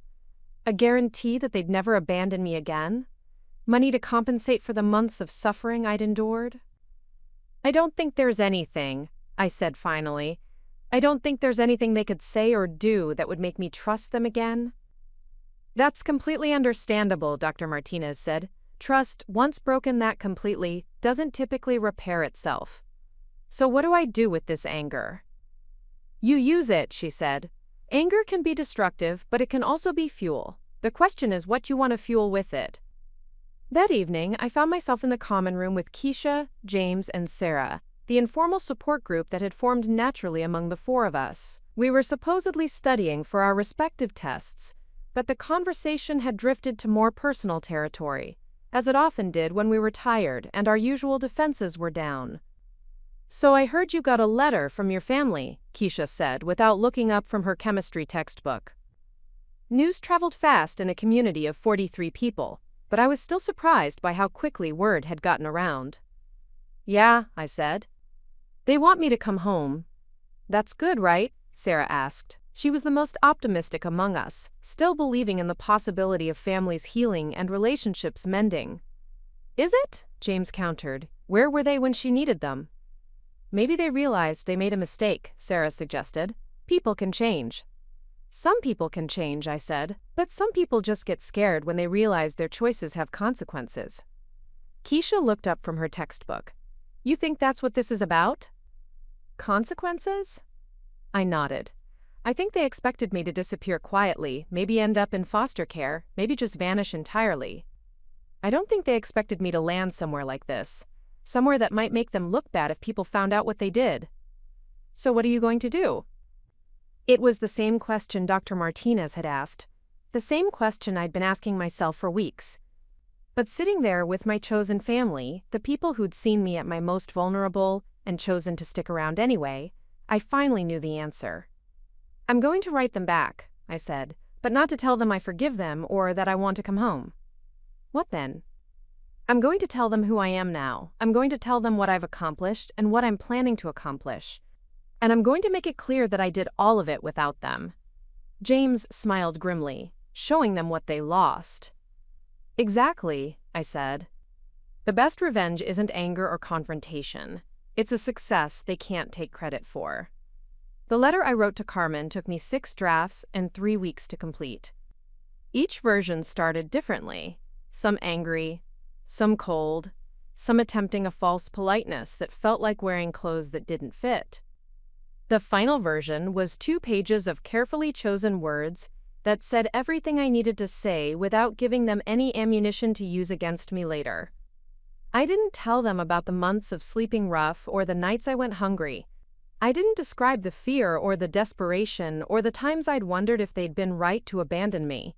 A guarantee that they'd never abandon me again? Money to compensate for the months of suffering I'd endured? I don't think there's anything, I said finally. I don't think there's anything they could say or do that would make me trust them again. That's completely understandable, Dr. Martinez said. Trust, once broken that completely, doesn't typically repair itself. So what do I do with this anger? You use it, she said. Anger can be destructive, but it can also be fuel. The question is what you want to fuel with it. That evening, I found myself in the common room with Keisha, James, and Sarah, the informal support group that had formed naturally among the four of us. We were supposedly studying for our respective tests, but the conversation had drifted to more personal territory, as it often did when we were tired and our usual defenses were down. So I heard you got a letter from your family, Keisha said, without looking up from her chemistry textbook. News traveled fast in a community of 43 people, but I was still surprised by how quickly word had gotten around. Yeah, I said. They want me to come home. That's good, right? Sarah asked. She was the most optimistic among us, still believing in the possibility of families healing and relationships mending. Is it? James countered. Where were they when she needed them? Maybe they realized they made a mistake, Sarah suggested. People can change. Some people can change, I said, but some people just get scared when they realize their choices have consequences. Keisha looked up from her textbook. You think that's what this is about? Consequences? I nodded. I think they expected me to disappear quietly, maybe end up in foster care, maybe just vanish entirely. I don't think they expected me to land somewhere like this, somewhere that might make them look bad if people found out what they did. So what are you going to do? It was the same question Dr. Martinez had asked, the same question I'd been asking myself for weeks. But sitting there with my chosen family, the people who'd seen me at my most vulnerable and chosen to stick around anyway, I finally knew the answer. I'm going to write them back, I said, but not to tell them I forgive them or that I want to come home. What then? I'm going to tell them who I am now. I'm going to tell them what I've accomplished and what I'm planning to accomplish. And I'm going to make it clear that I did all of it without them. James smiled grimly, showing them what they lost. Exactly, I said. The best revenge isn't anger or confrontation. It's a success they can't take credit for. The letter I wrote to Carmen took me 6 drafts and 3 weeks to complete. Each version started differently, some angry, some cold, some attempting a false politeness that felt like wearing clothes that didn't fit. The final version was 2 pages of carefully chosen words that said everything I needed to say without giving them any ammunition to use against me later. I didn't tell them about the months of sleeping rough or the nights I went hungry. I didn't describe the fear or the desperation or the times I'd wondered if they'd been right to abandon me.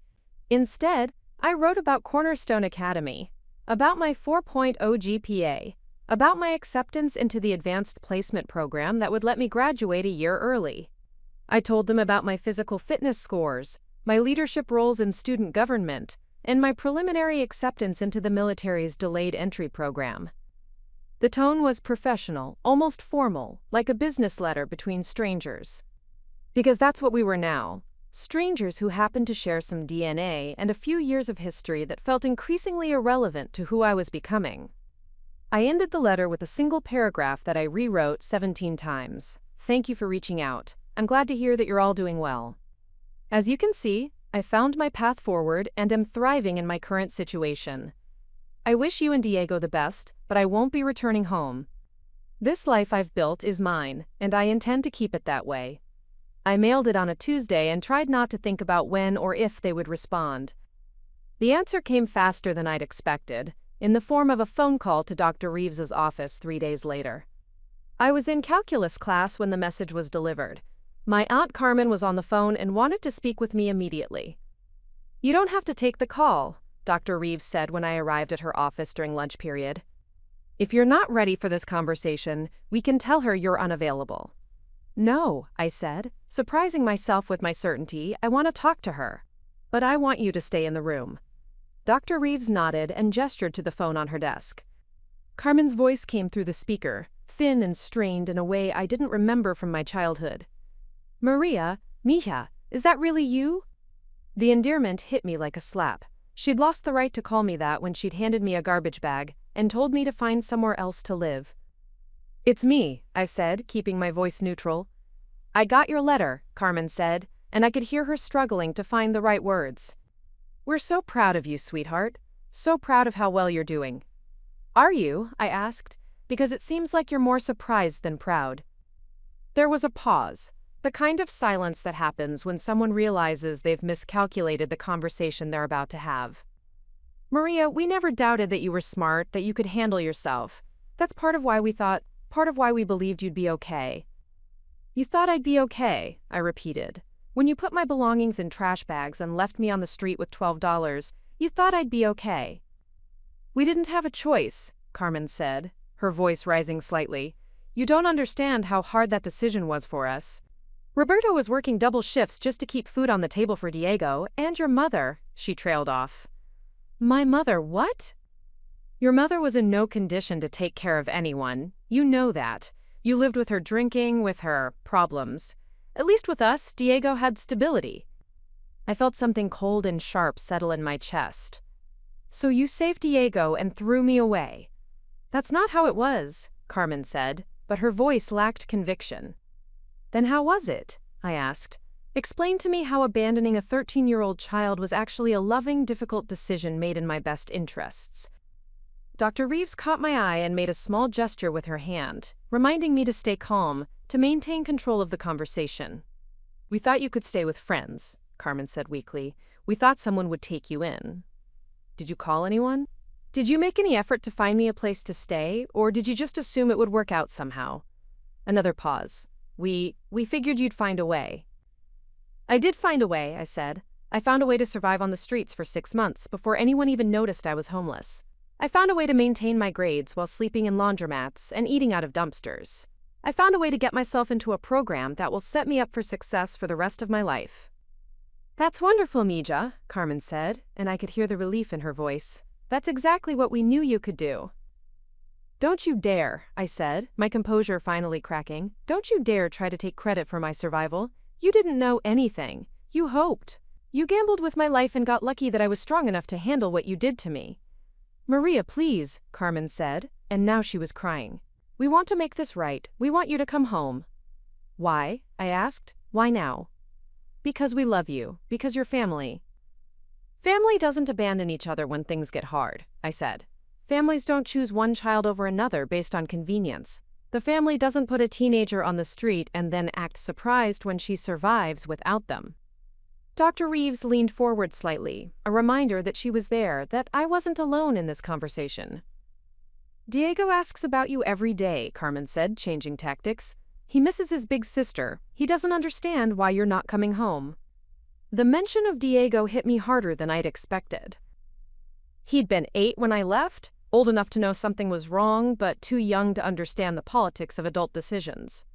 Instead, I wrote about Cornerstone Academy, about my 4.0 GPA, about my acceptance into the advanced placement program that would let me graduate a year early. I told them about my physical fitness scores, my leadership roles in student government, and my preliminary acceptance into the military's delayed entry program. The tone was professional, almost formal, like a business letter between strangers. Because that's what we were now, strangers who happened to share some DNA and a few years of history that felt increasingly irrelevant to who I was becoming. I ended the letter with a single paragraph that I rewrote 17 times. Thank you for reaching out. I'm glad to hear that you're all doing well. As you can see, I found my path forward and am thriving in my current situation. I wish you and Diego the best, but I won't be returning home. This life I've built is mine, and I intend to keep it that way. I mailed it on a Tuesday and tried not to think about when or if they would respond. The answer came faster than I'd expected, in the form of a phone call to Dr. Reeves's office 3 days later. I was in calculus class when the message was delivered. My Aunt Carmen was on the phone and wanted to speak with me immediately. "You don't have to take the call," Dr. Reeves said when I arrived at her office during lunch period. "If you're not ready for this conversation, we can tell her you're unavailable." "No," I said, surprising myself with my certainty. "I want to talk to her. But I want you to stay in the room." Dr. Reeves nodded and gestured to the phone on her desk. Carmen's voice came through the speaker, thin and strained in a way I didn't remember from my childhood. "Maria, mija, is that really you?" The endearment hit me like a slap. She'd lost the right to call me that when she'd handed me a garbage bag and told me to find somewhere else to live. "It's me," I said, keeping my voice neutral. "I got your letter," Carmen said, and I could hear her struggling to find the right words. "We're so proud of you, sweetheart. So proud of how well you're doing." "Are you?" I asked, because it seems like you're more surprised than proud. There was a pause, the kind of silence that happens when someone realizes they've miscalculated the conversation they're about to have. "Maria, we never doubted that you were smart, that you could handle yourself. That's part of why we believed you'd be okay." "You thought I'd be okay," I repeated. "When you put my belongings in trash bags and left me on the street with $12, you thought I'd be okay." "We didn't have a choice," Carmen said, her voice rising slightly. "You don't understand how hard that decision was for us. Roberto was working double shifts just to keep food on the table for Diego, and your mother," she trailed off. "My mother what?" "Your mother was in no condition to take care of anyone. You know that. You lived with her drinking, with her problems. At least with us, Diego had stability." I felt something cold and sharp settle in my chest. "So you saved Diego and threw me away." "That's not how it was," Carmen said, but her voice lacked conviction. "Then how was it?" I asked. "Explain to me how abandoning a 13-year-old child was actually a loving, difficult decision made in my best interests." Dr. Reeves caught my eye and made a small gesture with her hand, reminding me to stay calm, to maintain control of the conversation. "We thought you could stay with friends," Carmen said weakly. "We thought someone would take you in." "Did you call anyone? Did you make any effort to find me a place to stay, or did you just assume it would work out somehow?" Another pause. We figured you'd find a way." "I did find a way," I said. "I found a way to survive on the streets for 6 months before anyone even noticed I was homeless. I found a way to maintain my grades while sleeping in laundromats and eating out of dumpsters. I found a way to get myself into a program that will set me up for success for the rest of my life." "That's wonderful, Mija," Carmen said, and I could hear the relief in her voice. "That's exactly what we knew you could do." "Don't you dare," I said, my composure finally cracking. "Don't you dare try to take credit for my survival. You didn't know anything. You hoped. You gambled with my life and got lucky that I was strong enough to handle what you did to me." "Maria, please," Carmen said, and now she was crying. "We want to make this right. We want you to come home." "Why?" I asked. "Why now?" "Because we love you. Because you're family." "Family doesn't abandon each other when things get hard," I said. "Families don't choose one child over another based on convenience. The family doesn't put a teenager on the street and then act surprised when she survives without them." Dr. Reeves leaned forward slightly, a reminder that she was there, that I wasn't alone in this conversation. "Diego asks about you every day," Carmen said, changing tactics. "He misses his big sister. He doesn't understand why you're not coming home." The mention of Diego hit me harder than I'd expected. He'd been 8 when I left, old enough to know something was wrong, but too young to understand the politics of adult decisions.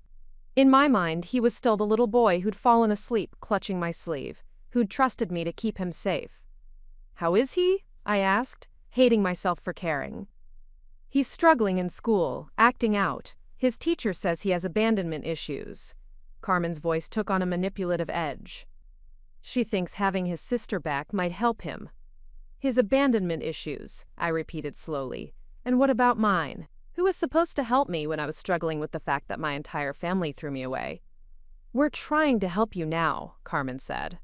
In my mind, he was still the little boy who'd fallen asleep clutching my sleeve, who'd trusted me to keep him safe. "How is he?" I asked, hating myself for caring. "He's struggling in school, acting out. His teacher says he has abandonment issues." Carmen's voice took on a manipulative edge. "She thinks having his sister back might help him." "His abandonment issues," I repeated slowly. "And what about mine? Who was supposed to help me when I was struggling with the fact that my entire family threw me away?" "We're trying to help you now," Carmen said.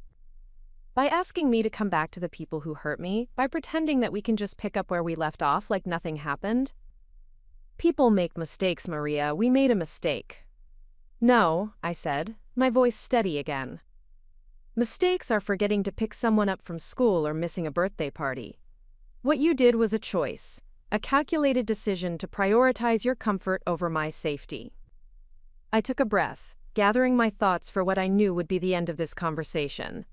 By asking me to come back to the people who hurt me, by pretending that we can just pick up where we left off like nothing happened. People make mistakes, Maria. We made a mistake. No, I said, my voice steady again. Mistakes are forgetting to pick someone up from school or missing a birthday party. What you did was a choice, a calculated decision to prioritize your comfort over my safety. I took a breath, gathering my thoughts for what I knew would be the end of this conversation.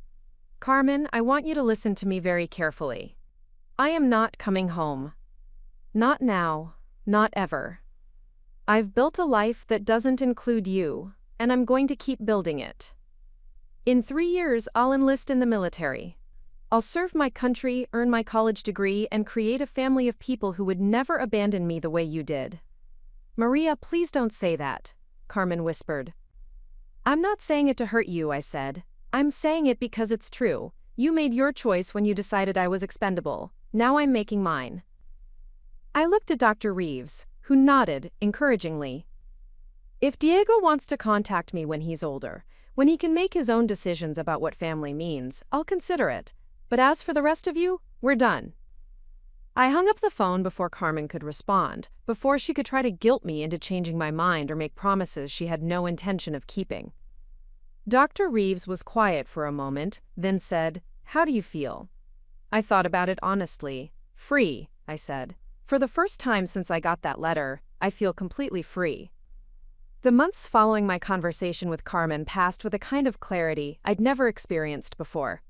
Carmen, I want you to listen to me very carefully. I am not coming home. Not now, not ever. I've built a life that doesn't include you, and I'm going to keep building it. In 3 years, I'll enlist in the military. I'll serve my country, earn my college degree, and create a family of people who would never abandon me the way you did. Maria, please don't say that, Carmen whispered. I'm not saying it to hurt you, I said. I'm saying it because it's true. You made your choice when you decided I was expendable. Now I'm making mine. I looked at Dr. Reeves, who nodded encouragingly. If Diego wants to contact me when he's older, when he can make his own decisions about what family means, I'll consider it. But as for the rest of you, we're done. I hung up the phone before Carmen could respond, before she could try to guilt me into changing my mind or make promises she had no intention of keeping. Dr. Reeves was quiet for a moment, then said, "How do you feel?" I thought about it honestly. Free, I said. For the first time since I got that letter, I feel completely free. The months following my conversation with Carmen passed with a kind of clarity I'd never experienced before.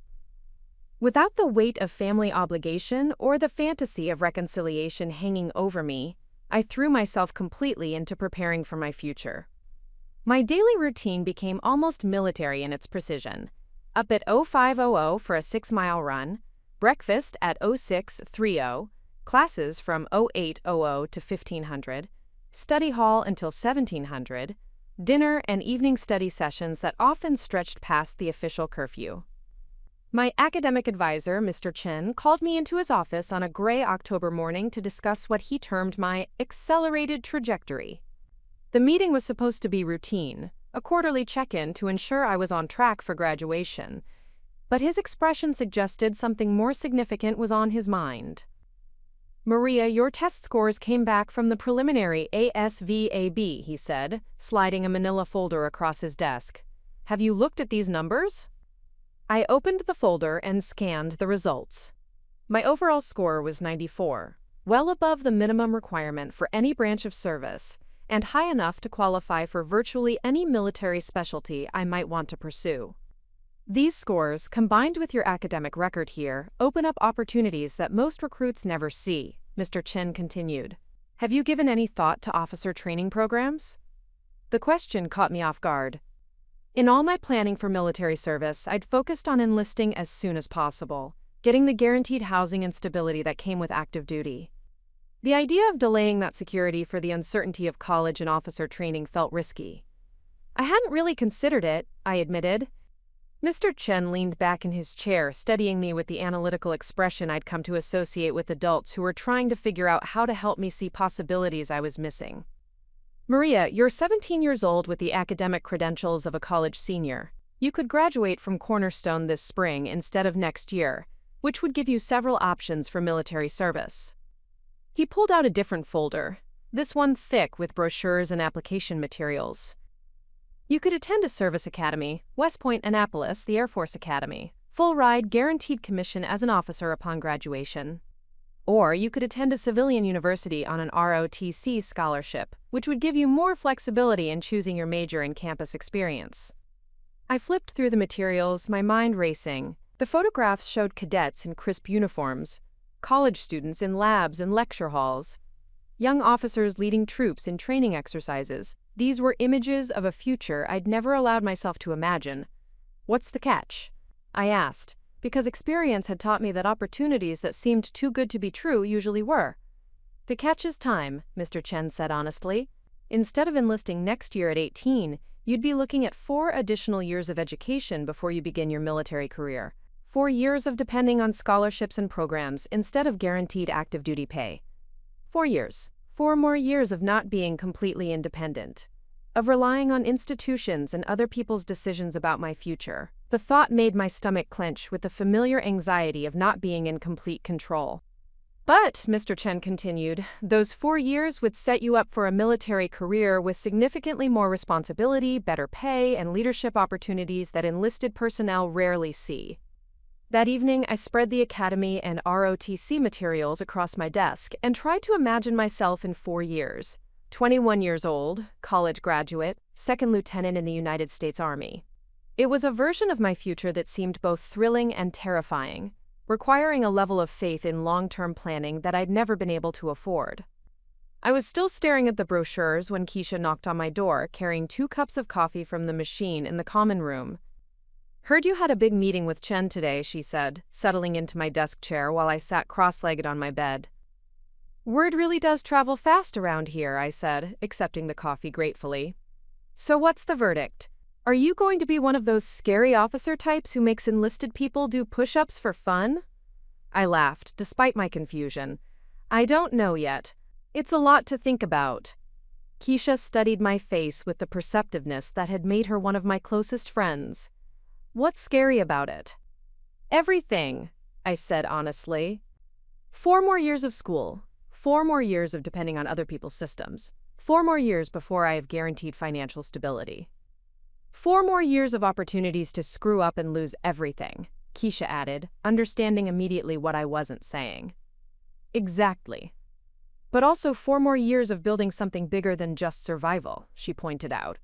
Without the weight of family obligation or the fantasy of reconciliation hanging over me, I threw myself completely into preparing for my future. My daily routine became almost military in its precision. Up at 0500 for a 6-mile run, breakfast at 0630, classes from 0800 to 1500, study hall until 1700, dinner and evening study sessions that often stretched past the official curfew. My academic advisor, Mr. Chen, called me into his office on a gray October morning to discuss what he termed my accelerated trajectory. The meeting was supposed to be routine, a quarterly check-in to ensure I was on track for graduation, but his expression suggested something more significant was on his mind. Maria, your test scores came back from the preliminary ASVAB, he said, sliding a manila folder across his desk. Have you looked at these numbers? I opened the folder and scanned the results. My overall score was 94, well above the minimum requirement for any branch of service, and high enough to qualify for virtually any military specialty I might want to pursue. These scores, combined with your academic record here, open up opportunities that most recruits never see, Mr. Chen continued. Have you given any thought to officer training programs? The question caught me off guard. In all my planning for military service, I'd focused on enlisting as soon as possible, getting the guaranteed housing and stability that came with active duty. The idea of delaying that security for the uncertainty of college and officer training felt risky. I hadn't really considered it, I admitted. Mr. Chen leaned back in his chair, studying me with the analytical expression I'd come to associate with adults who were trying to figure out how to help me see possibilities I was missing. Maria, you're 17 years old with the academic credentials of a college senior. You could graduate from Cornerstone this spring instead of next year, which would give you several options for military service. He pulled out a different folder, this one thick with brochures and application materials. You could attend a service academy, West Point, Annapolis, the Air Force Academy, full ride, guaranteed commission as an officer upon graduation. Or you could attend a civilian university on an ROTC scholarship, which would give you more flexibility in choosing your major and campus experience. I flipped through the materials, my mind racing. The photographs showed cadets in crisp uniforms, college students in labs and lecture halls, young officers leading troops in training exercises. These were images of a future I'd never allowed myself to imagine. What's the catch? I asked, because experience had taught me that opportunities that seemed too good to be true usually were. The catch is time, Mr. Chen said honestly. Instead of enlisting next year at 18, you'd be looking at 4 additional years of education before you begin your military career. 4 years of depending on scholarships and programs instead of guaranteed active duty pay. 4 years. 4 more years of not being completely independent. Of relying on institutions and other people's decisions about my future. The thought made my stomach clench with the familiar anxiety of not being in complete control. But, Mr. Chen continued, those 4 years would set you up for a military career with significantly more responsibility, better pay, and leadership opportunities that enlisted personnel rarely see. That evening, I spread the academy and ROTC materials across my desk and tried to imagine myself in 4 years. 21 years old, college graduate, second lieutenant in the United States Army. It was a version of my future that seemed both thrilling and terrifying, requiring a level of faith in long-term planning that I'd never been able to afford. I was still staring at the brochures when Keisha knocked on my door, carrying 2 cups of coffee from the machine in the common room. "Heard you had a big meeting with Chen today," she said, settling into my desk chair while I sat cross-legged on my bed. "Word really does travel fast around here," I said, accepting the coffee gratefully. "So what's the verdict? Are you going to be one of those scary officer types who makes enlisted people do push-ups for fun?" I laughed, despite my confusion. "I don't know yet. It's a lot to think about." Keisha studied my face with the perceptiveness that had made her one of my closest friends. "What's scary about it?" "Everything," I said honestly. 4 more years of school, 4 more years of depending on other people's systems, 4 more years before I have guaranteed financial stability. 4 more years of opportunities to screw up and lose everything, Keisha added, understanding immediately what I wasn't saying. "Exactly. But also 4 more years of building something bigger than just survival," she pointed out.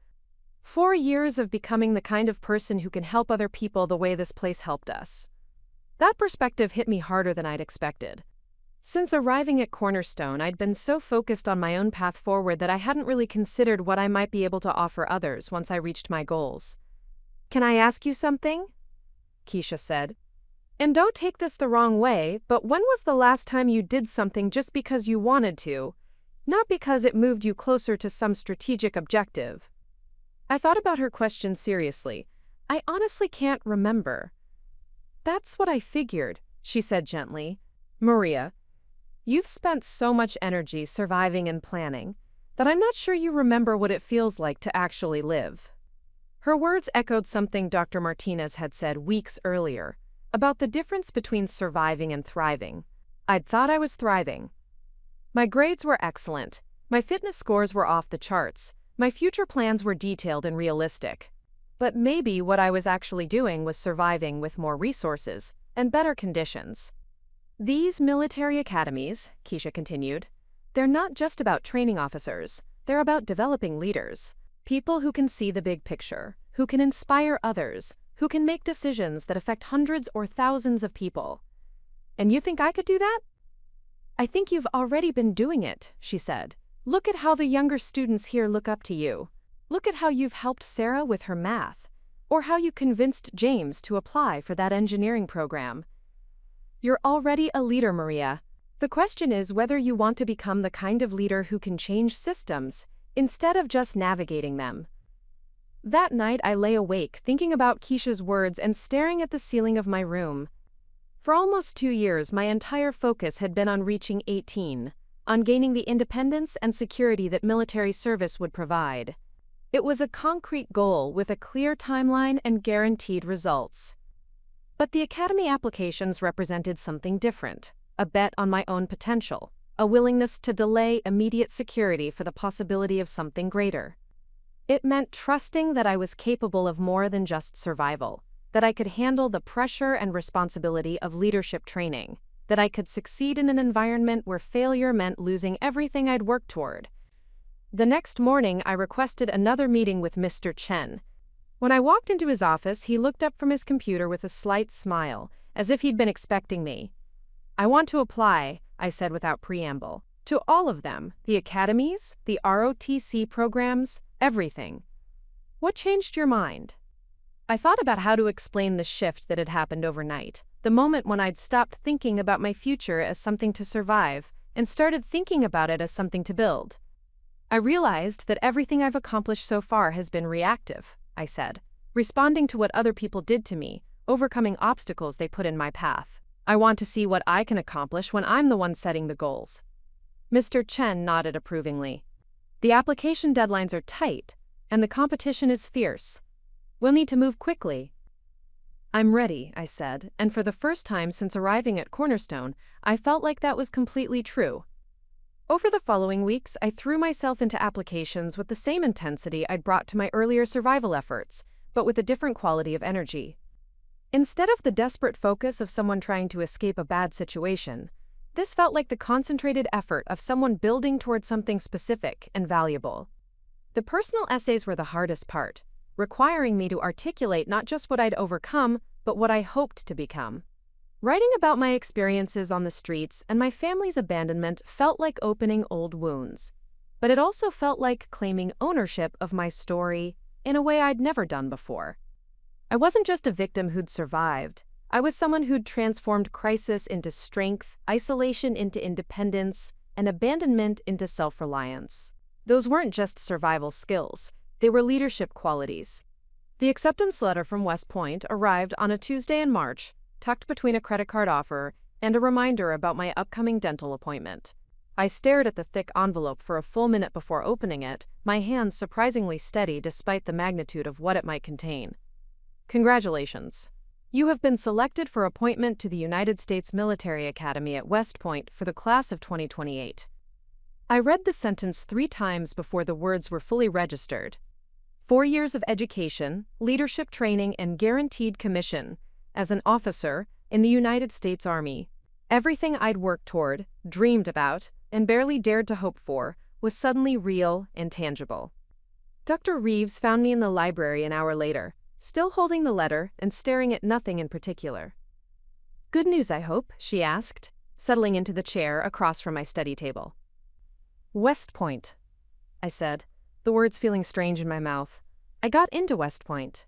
4 years of becoming the kind of person who can help other people the way this place helped us. That perspective hit me harder than I'd expected. Since arriving at Cornerstone, I'd been so focused on my own path forward that I hadn't really considered what I might be able to offer others once I reached my goals. "Can I ask you something?" Keisha said. "And don't take this the wrong way, but when was the last time you did something just because you wanted to, not because it moved you closer to some strategic objective?" I thought about her question seriously. "I honestly can't remember." "That's what I figured," she said gently. "Maria, you've spent so much energy surviving and planning that I'm not sure you remember what it feels like to actually live." Her words echoed something Dr. Martinez had said weeks earlier about the difference between surviving and thriving. I'd thought I was thriving. My grades were excellent, my fitness scores were off the charts, my future plans were detailed and realistic. But maybe what I was actually doing was surviving with more resources and better conditions. "These military academies," Keisha continued, "they're not just about training officers, they're about developing leaders. People who can see the big picture, who can inspire others, who can make decisions that affect hundreds or thousands of people. And you think I could do that?" "I think you've already been doing it," she said. "Look at how the younger students here look up to you. Look at how you've helped Sarah with her math, or how you convinced James to apply for that engineering program. You're already a leader, Maria. The question is whether you want to become the kind of leader who can change systems instead of just navigating them." That night, I lay awake thinking about Keisha's words and staring at the ceiling of my room. For almost 2 years, my entire focus had been on reaching 18, on gaining the independence and security that military service would provide. It was a concrete goal with a clear timeline and guaranteed results. But the academy applications represented something different, a bet on my own potential, a willingness to delay immediate security for the possibility of something greater. It meant trusting that I was capable of more than just survival, that I could handle the pressure and responsibility of leadership training, that I could succeed in an environment where failure meant losing everything I'd worked toward. The next morning, I requested another meeting with Mr. Chen. When I walked into his office, he looked up from his computer with a slight smile, as if he'd been expecting me. "I want to apply," I said without preamble, "to all of them, the academies, the ROTC programs, everything. What changed your mind?" I thought about how to explain the shift that had happened overnight, the moment when I'd stopped thinking about my future as something to survive and started thinking about it as something to build. "I realized that everything I've accomplished so far has been reactive," I said, "responding to what other people did to me, overcoming obstacles they put in my path. I want to see what I can accomplish when I'm the one setting the goals." Mr. Chen nodded approvingly. "The application deadlines are tight, and the competition is fierce. We'll need to move quickly." I'm ready, I said, and for the first time since arriving at Cornerstone, I felt like that was completely true. Over the following weeks, I threw myself into applications with the same intensity I'd brought to my earlier survival efforts, but with a different quality of energy. Instead of the desperate focus of someone trying to escape a bad situation, this felt like the concentrated effort of someone building towards something specific and valuable. The personal essays were the hardest part, requiring me to articulate not just what I'd overcome, but what I hoped to become. Writing about my experiences on the streets and my family's abandonment felt like opening old wounds, but it also felt like claiming ownership of my story in a way I'd never done before. I wasn't just a victim who'd survived. I was someone who'd transformed crisis into strength, isolation into independence, and abandonment into self-reliance. Those weren't just survival skills, they were leadership qualities. The acceptance letter from West Point arrived on a Tuesday in March, tucked between a credit card offer and a reminder about my upcoming dental appointment. I stared at the thick envelope for a full minute before opening it, my hands surprisingly steady despite the magnitude of what it might contain. Congratulations. You have been selected for appointment to the United States Military Academy at West Point for the class of 2028. I read the sentence 3 times before the words were fully registered. 4 years of education, leadership training, and guaranteed commission as an officer in the United States Army. Everything I'd worked toward, dreamed about, and barely dared to hope for was suddenly real and tangible. Dr. Reeves found me in the library an hour later, still holding the letter and staring at nothing in particular. "Good news, I hope?" she asked, settling into the chair across from my study table. "West Point," I said, the words feeling strange in my mouth. "I got into West Point."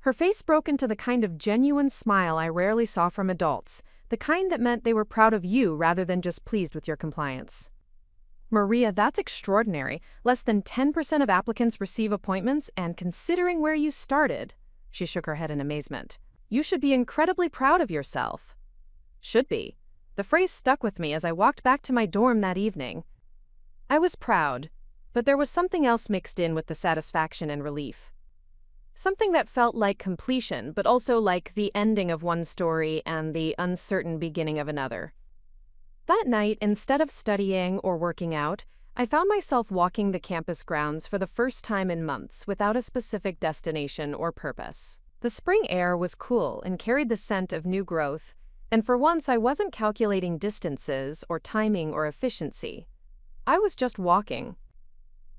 Her face broke into the kind of genuine smile I rarely saw from adults, the kind that meant they were proud of you rather than just pleased with your compliance. "Maria, that's extraordinary. Less than 10% of applicants receive appointments, and considering where you started," she shook her head in amazement. "You should be incredibly proud of yourself." Should be. The phrase stuck with me as I walked back to my dorm that evening. I was proud, but there was something else mixed in with the satisfaction and relief. Something that felt like completion, but also like the ending of one story and the uncertain beginning of another. That night, instead of studying or working out, I found myself walking the campus grounds for the first time in months without a specific destination or purpose. The spring air was cool and carried the scent of new growth, and for once I wasn't calculating distances or timing or efficiency. I was just walking.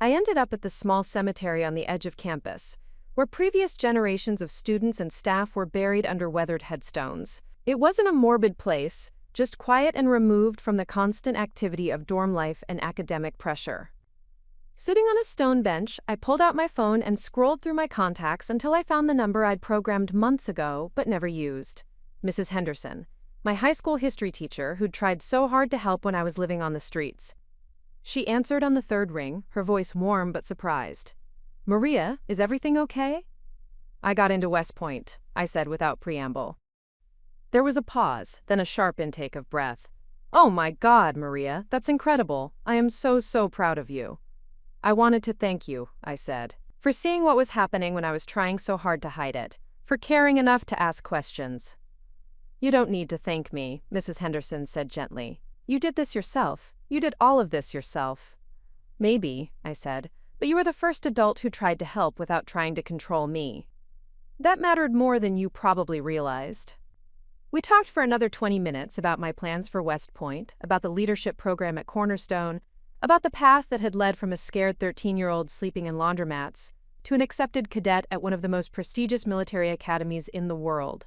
I ended up at the small cemetery on the edge of campus, where previous generations of students and staff were buried under weathered headstones. It wasn't a morbid place, just quiet and removed from the constant activity of dorm life and academic pressure. Sitting on a stone bench, I pulled out my phone and scrolled through my contacts until I found the number I'd programmed months ago but never used. Mrs. Henderson, my high school history teacher who'd tried so hard to help when I was living on the streets. She answered on the 3rd ring, her voice warm but surprised. "Maria, is everything okay?" "I got into West Point," I said without preamble. There was a pause, then a sharp intake of breath. "Oh my God, Maria, that's incredible. I am so proud of you." "I wanted to thank you," I said, "for seeing what was happening when I was trying so hard to hide it, for caring enough to ask questions." "You don't need to thank me," Mrs. Henderson said gently. "You did this yourself. You did all of this yourself." "Maybe," I said, "but you were the first adult who tried to help without trying to control me." That mattered more than you probably realized. We talked for another 20 minutes about my plans for West Point, about the leadership program at Cornerstone, about the path that had led from a scared 13-year-old sleeping in laundromats to an accepted cadet at one of the most prestigious military academies in the world.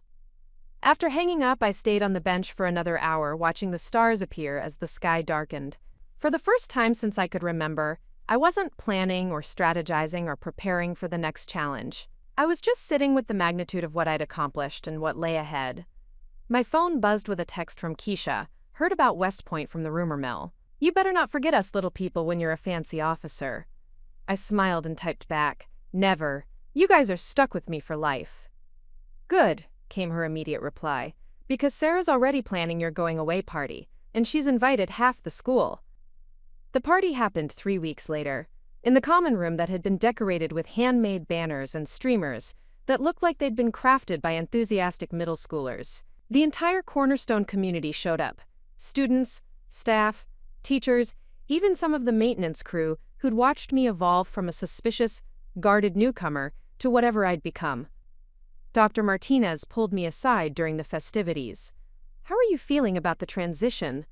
After hanging up, I stayed on the bench for another hour watching the stars appear as the sky darkened. For the first time since I could remember, I wasn't planning or strategizing or preparing for the next challenge. I was just sitting with the magnitude of what I'd accomplished and what lay ahead. My phone buzzed with a text from Keisha, heard about West Point from the rumor mill. "You better not forget us little people when you're a fancy officer." I smiled and typed back, "Never. You guys are stuck with me for life." "Good," came her immediate reply, "because Sarah's already planning your going away party, and she's invited half the school." The party happened 3 weeks later. In the common room that had been decorated with handmade banners and streamers, that looked like they'd been crafted by enthusiastic middle schoolers. The entire Cornerstone community showed up. Students, staff, teachers, even some of the maintenance crew who'd watched me evolve from a suspicious, guarded newcomer to whatever I'd become. Dr. Martinez pulled me aside during the festivities. "How are you feeling about the transition?"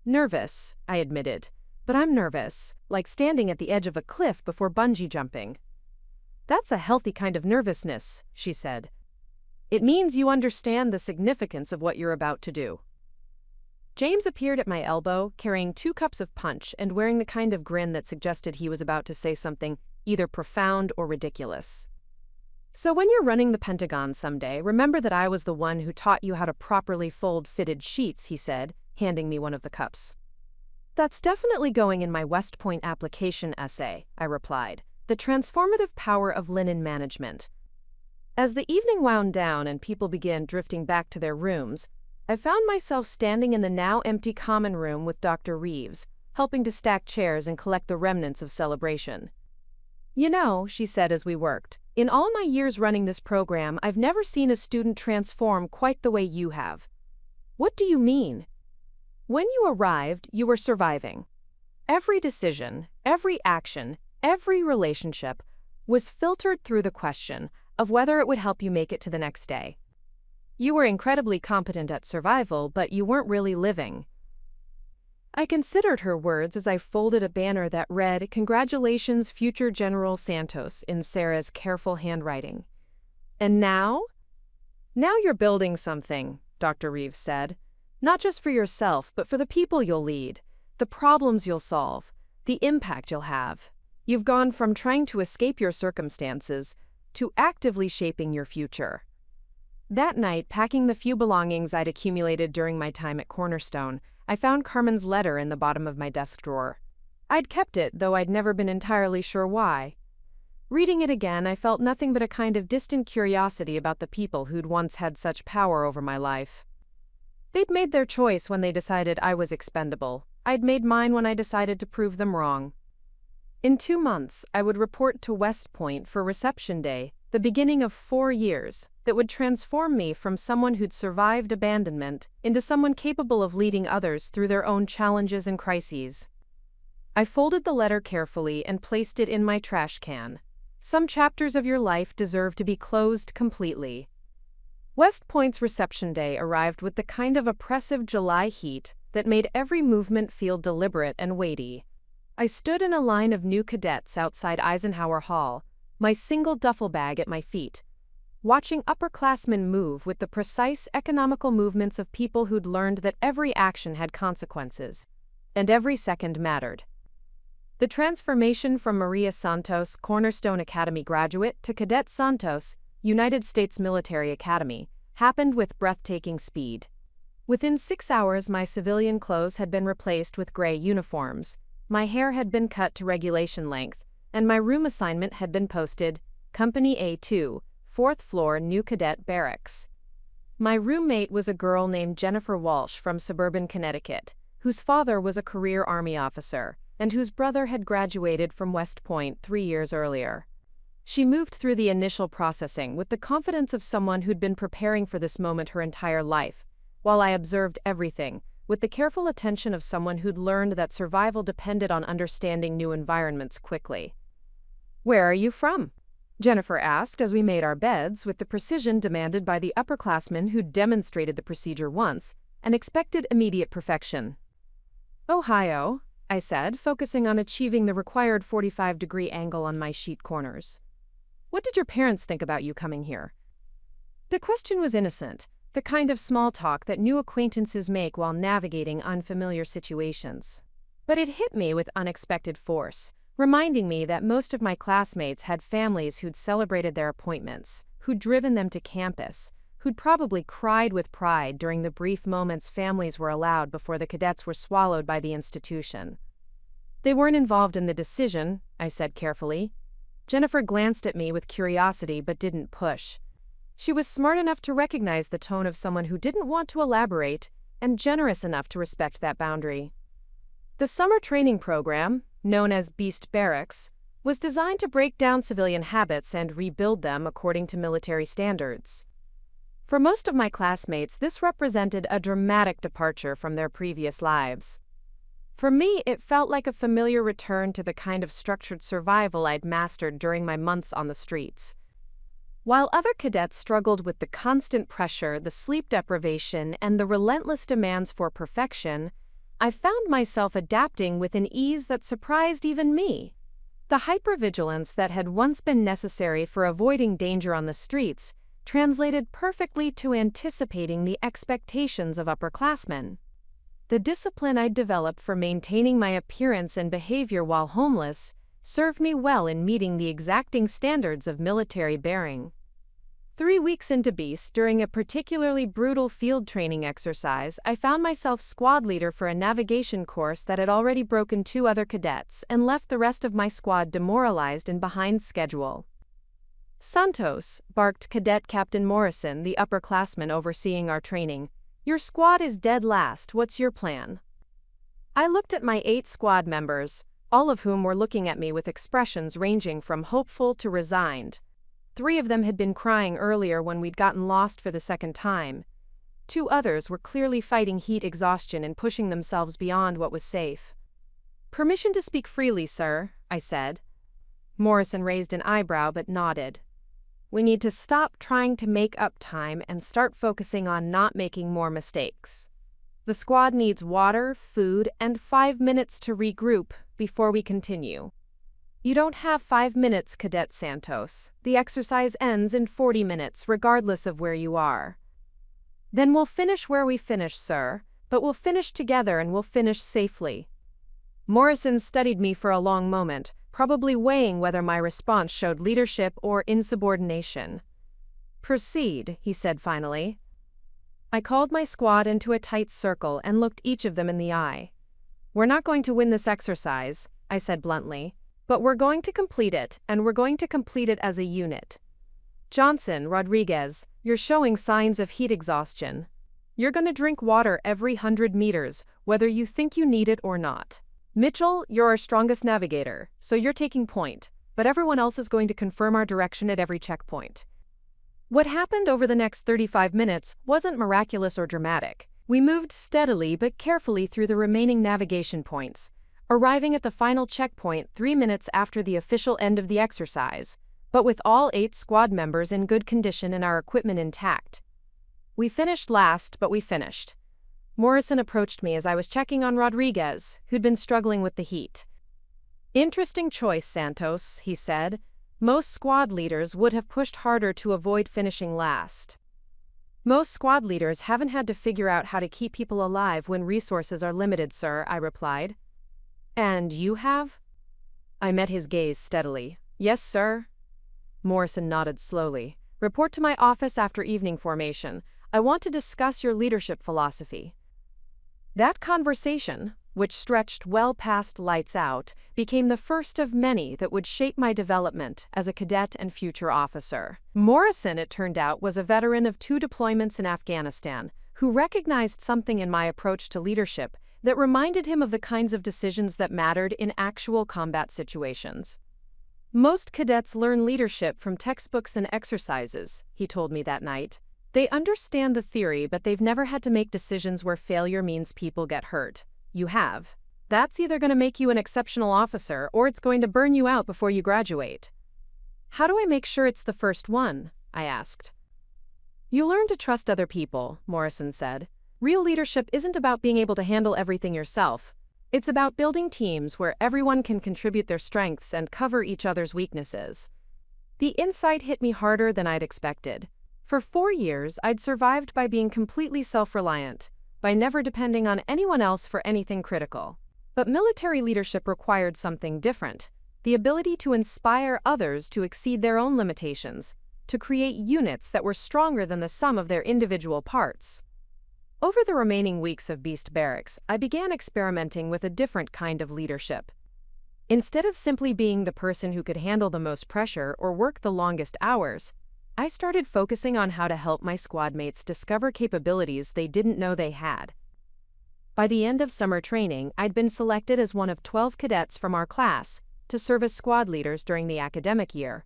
"Nervous," I admitted. "But I'm nervous, like standing at the edge of a cliff before bungee jumping." "That's a healthy kind of nervousness," she said. "It means you understand the significance of what you're about to do." James appeared at my elbow, carrying 2 cups of punch and wearing the kind of grin that suggested he was about to say something either profound or ridiculous. "So when you're running the Pentagon someday, remember that I was the one who taught you how to properly fold fitted sheets," he said, handing me one of the cups. "That's definitely going in my West Point application essay," I replied. "The transformative power of linen management." As the evening wound down and people began drifting back to their rooms, I found myself standing in the now empty common room with Dr. Reeves, helping to stack chairs and collect the remnants of celebration. "You know," she said as we worked, "in all my years running this program, I've never seen a student transform quite the way you have." "What do you mean?" "When you arrived, you were surviving. Every decision, every action, every relationship was filtered through the question of whether it would help you make it to the next day. You were incredibly competent at survival, but you weren't really living." I considered her words as I folded a banner that read, "Congratulations, future General Santos," in Sarah's careful handwriting. "And now?" "Now you're building something," Dr. Reeves said. "Not just for yourself, but for the people you'll lead, the problems you'll solve, the impact you'll have. You've gone from trying to escape your circumstances to actively shaping your future." That night, packing the few belongings I'd accumulated during my time at Cornerstone, I found Carmen's letter in the bottom of my desk drawer. I'd kept it, though I'd never been entirely sure why. Reading it again, I felt nothing but a kind of distant curiosity about the people who'd once had such power over my life. They'd made their choice when they decided I was expendable. I'd made mine when I decided to prove them wrong. In 2 months, I would report to West Point for reception day, the beginning of 4 years, that would transform me from someone who'd survived abandonment into someone capable of leading others through their own challenges and crises. I folded the letter carefully and placed it in my trash can. Some chapters of your life deserve to be closed completely. West Point's reception day arrived with the kind of oppressive July heat that made every movement feel deliberate and weighty. I stood in a line of new cadets outside Eisenhower Hall, my single duffel bag at my feet, watching upperclassmen move with the precise economical movements of people who'd learned that every action had consequences, and every second mattered. The transformation from Maria Santos, Cornerstone Academy graduate, to Cadet Santos, United States Military Academy, happened with breathtaking speed. Within 6 hours, my civilian clothes had been replaced with gray uniforms, my hair had been cut to regulation length, and my room assignment had been posted, Company A2, 4th floor, New Cadet Barracks. My roommate was a girl named Jennifer Walsh from suburban Connecticut, whose father was a career Army officer, and whose brother had graduated from West Point 3 years earlier. She moved through the initial processing with the confidence of someone who'd been preparing for this moment her entire life, while I observed everything, with the careful attention of someone who'd learned that survival depended on understanding new environments quickly. "Where are you from?" Jennifer asked as we made our beds with the precision demanded by the upperclassmen who'd demonstrated the procedure once and expected immediate perfection. "Ohio," I said, focusing on achieving the required 45-degree angle on my sheet corners. "What did your parents think about you coming here?" The question was innocent, the kind of small talk that new acquaintances make while navigating unfamiliar situations. But it hit me with unexpected force, reminding me that most of my classmates had families who'd celebrated their appointments, who'd driven them to campus, who'd probably cried with pride during the brief moments families were allowed before the cadets were swallowed by the institution. "They weren't involved in the decision," I said carefully. Jennifer glanced at me with curiosity but didn't push. She was smart enough to recognize the tone of someone who didn't want to elaborate, and generous enough to respect that boundary. The summer training program, known as Beast Barracks, was designed to break down civilian habits and rebuild them according to military standards. For most of my classmates, this represented a dramatic departure from their previous lives. For me, it felt like a familiar return to the kind of structured survival I'd mastered during my months on the streets. While other cadets struggled with the constant pressure, the sleep deprivation, and the relentless demands for perfection, I found myself adapting with an ease that surprised even me. The hypervigilance that had once been necessary for avoiding danger on the streets translated perfectly to anticipating the expectations of upperclassmen. The discipline I'd developed for maintaining my appearance and behavior while homeless served me well in meeting the exacting standards of military bearing. 3 weeks into Beast, during a particularly brutal field training exercise, I found myself squad leader for a navigation course that had already broken 2 other cadets and left the rest of my squad demoralized and behind schedule. "Santos," barked Cadet Captain Morrison, the upperclassman overseeing our training, "your squad is dead last. What's your plan?" I looked at my 8 squad members, all of whom were looking at me with expressions ranging from hopeful to resigned. 3 of them had been crying earlier when we'd gotten lost for the second time. 2 others were clearly fighting heat exhaustion and pushing themselves beyond what was safe. "Permission to speak freely, sir," I said. Morrison raised an eyebrow but nodded. "We need to stop trying to make up time and start focusing on not making more mistakes. The squad needs water, food, and 5 minutes to regroup before we continue." "You don't have 5 minutes, Cadet Santos. The exercise ends in 40 minutes, regardless of where you are." "Then we'll finish where we finish, sir, but we'll finish together and we'll finish safely." Morrison studied me for a long moment, probably weighing whether my response showed leadership or insubordination. "Proceed," he said finally. I called my squad into a tight circle and looked each of them in the eye. "We're not going to win this exercise," I said bluntly, "but we're going to complete it, and we're going to complete it as a unit. Johnson, Rodriguez, you're showing signs of heat exhaustion. You're going to drink water every 100 meters, whether you think you need it or not. Mitchell, you're our strongest navigator, so you're taking point, but everyone else is going to confirm our direction at every checkpoint." What happened over the next 35 minutes wasn't miraculous or dramatic. We moved steadily but carefully through the remaining navigation points, arriving at the final checkpoint 3 minutes after the official end of the exercise, but with all 8 squad members in good condition and our equipment intact. We finished last, but we finished. Morrison approached me as I was checking on Rodriguez, who'd been struggling with the heat. "Interesting choice, Santos," he said. "Most squad leaders would have pushed harder to avoid finishing last." "Most squad leaders haven't had to figure out how to keep people alive when resources are limited, sir," I replied. "And you have?" I met his gaze steadily. "Yes, sir." Morrison nodded slowly. "Report to my office after evening formation. I want to discuss your leadership philosophy." That conversation, which stretched well past lights out, became the first of many that would shape my development as a cadet and future officer. Morrison, it turned out, was a veteran of 2 deployments in Afghanistan, who recognized something in my approach to leadership that reminded him of the kinds of decisions that mattered in actual combat situations. "Most cadets learn leadership from textbooks and exercises," he told me that night. "They understand the theory, but they've never had to make decisions where failure means people get hurt. You have. That's either going to make you an exceptional officer or it's going to burn you out before you graduate." "How do I make sure it's the first one?" I asked. "You learn to trust other people," Morrison said. "Real leadership isn't about being able to handle everything yourself. It's about building teams where everyone can contribute their strengths and cover each other's weaknesses." The insight hit me harder than I'd expected. For 4 years, I'd survived by being completely self-reliant, by never depending on anyone else for anything critical. But military leadership required something different: the ability to inspire others to exceed their own limitations, to create units that were stronger than the sum of their individual parts. Over the remaining weeks of Beast Barracks, I began experimenting with a different kind of leadership. Instead of simply being the person who could handle the most pressure or work the longest hours, I started focusing on how to help my squad mates discover capabilities they didn't know they had. By the end of summer training, I'd been selected as one of 12 cadets from our class, to serve as squad leaders during the academic year.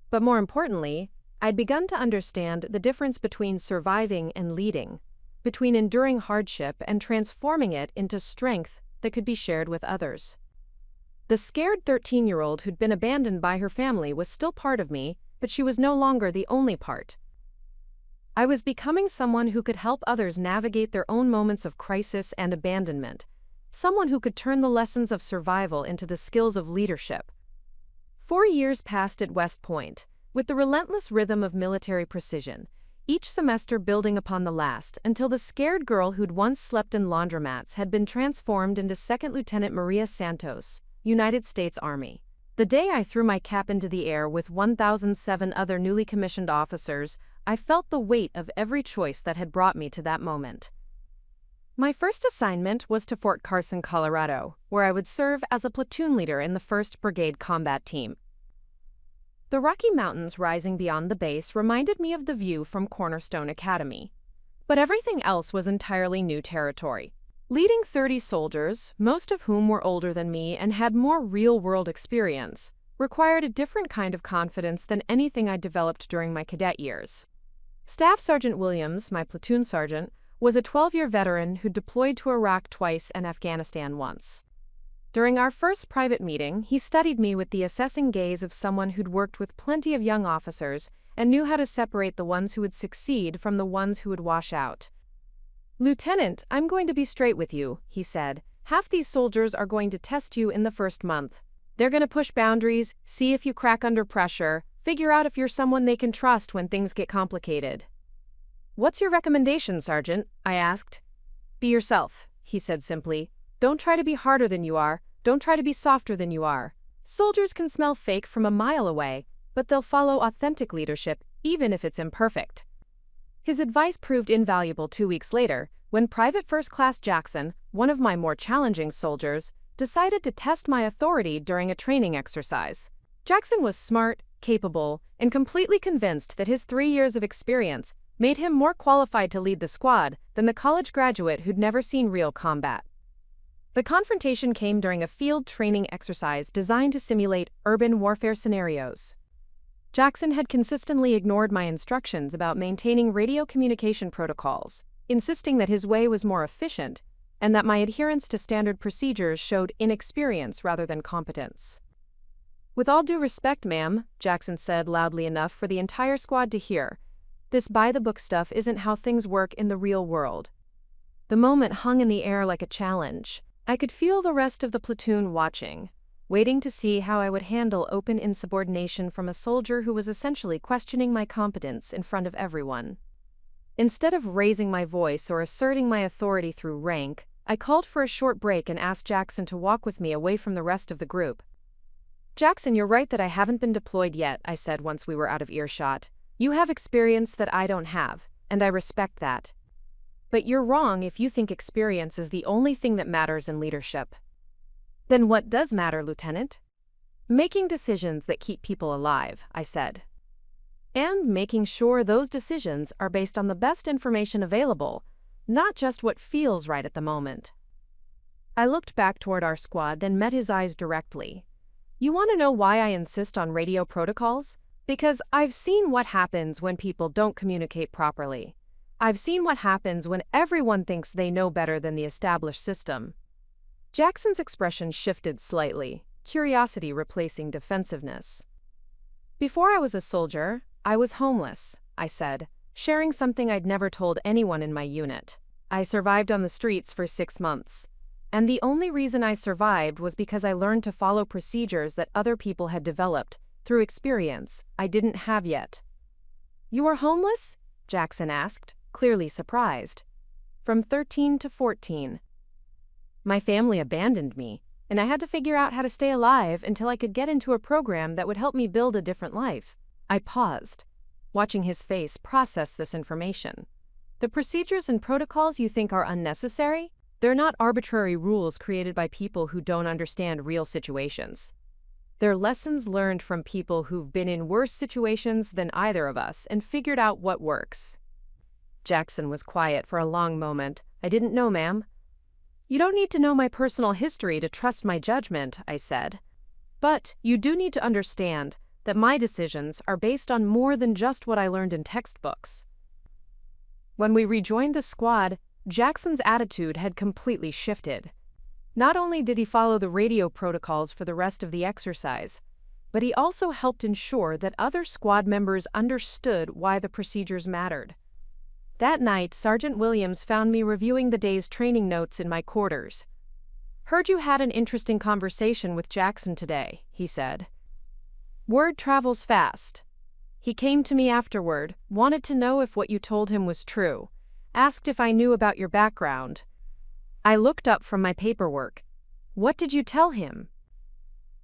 But more importantly, I'd begun to understand the difference between surviving and leading, between enduring hardship and transforming it into strength that could be shared with others. The scared 13-year-old who'd been abandoned by her family was still part of me, but she was no longer the only part. I was becoming someone who could help others navigate their own moments of crisis and abandonment, someone who could turn the lessons of survival into the skills of leadership. 4 years passed at West Point, with the relentless rhythm of military precision, each semester building upon the last until the scared girl who'd once slept in laundromats had been transformed into Second Lieutenant Maria Santos, United States Army. The day I threw my cap into the air with 1,007 other newly commissioned officers, I felt the weight of every choice that had brought me to that moment. My first assignment was to Fort Carson, Colorado, where I would serve as a platoon leader in the 1st Brigade Combat Team. The Rocky Mountains rising beyond the base reminded me of the view from Cornerstone Academy. But everything else was entirely new territory. Leading 30 soldiers, most of whom were older than me and had more real-world experience, required a different kind of confidence than anything I developed during my cadet years. Staff Sergeant Williams, my platoon sergeant, was a 12-year veteran who deployed to Iraq twice and Afghanistan once. During our first private meeting, he studied me with the assessing gaze of someone who'd worked with plenty of young officers and knew how to separate the ones who would succeed from the ones who would wash out. "Lieutenant, I'm going to be straight with you," he said. "Half these soldiers are going to test you in the first month. They're going to push boundaries, see if you crack under pressure, figure out if you're someone they can trust when things get complicated." "What's your recommendation, Sergeant?" I asked. "Be yourself," he said simply. "Don't try to be harder than you are. Don't try to be softer than you are. Soldiers can smell fake from a mile away, but they'll follow authentic leadership even if it's imperfect." His advice proved invaluable 2 weeks later, when Private First Class Jackson, one of my more challenging soldiers, decided to test my authority during a training exercise. Jackson was smart, capable, and completely convinced that his 3 years of experience made him more qualified to lead the squad than the college graduate who'd never seen real combat. The confrontation came during a field training exercise designed to simulate urban warfare scenarios. Jackson had consistently ignored my instructions about maintaining radio communication protocols, insisting that his way was more efficient and that my adherence to standard procedures showed inexperience rather than competence. "With all due respect, ma'am," Jackson said loudly enough for the entire squad to hear, "this by-the-book stuff isn't how things work in the real world." The moment hung in the air like a challenge. I could feel the rest of the platoon watching, waiting to see how I would handle open insubordination from a soldier who was essentially questioning my competence in front of everyone. Instead of raising my voice or asserting my authority through rank, I called for a short break and asked Jackson to walk with me away from the rest of the group. "Jackson, you're right that I haven't been deployed yet," I said once we were out of earshot. "You have experience that I don't have, and I respect that. But you're wrong if you think experience is the only thing that matters in leadership." "Then what does matter, Lieutenant?" "Making decisions that keep people alive," I said. "And making sure those decisions are based on the best information available, not just what feels right at the moment." I looked back toward our squad, then met his eyes directly. "You want to know why I insist on radio protocols? Because I've seen what happens when people don't communicate properly. I've seen what happens when everyone thinks they know better than the established system." Jackson's expression shifted slightly, curiosity replacing defensiveness. "Before I was a soldier, I was homeless," I said, sharing something I'd never told anyone in my unit. "I survived on the streets for 6 months. And the only reason I survived was because I learned to follow procedures that other people had developed through experience I didn't have yet." "You were homeless?" Jackson asked, clearly surprised. "From 13 to 14. My family abandoned me, and I had to figure out how to stay alive until I could get into a program that would help me build a different life." I paused, watching his face process this information. "The procedures and protocols you think are unnecessary? They're not arbitrary rules created by people who don't understand real situations. They're lessons learned from people who've been in worse situations than either of us and figured out what works." Jackson was quiet for a long moment. "I didn't know, ma'am." "You don't need to know my personal history to trust my judgment," I said. But you do need to understand that my decisions are based on more than just what I learned in textbooks. When we rejoined the squad, Jackson's attitude had completely shifted. Not only did he follow the radio protocols for the rest of the exercise, but he also helped ensure that other squad members understood why the procedures mattered. That night, Sergeant Williams found me reviewing the day's training notes in my quarters. "Heard you had an interesting conversation with Jackson today," he said. "Word travels fast. He came to me afterward, wanted to know if what you told him was true, asked if I knew about your background." I looked up from my paperwork. "What did you tell him?"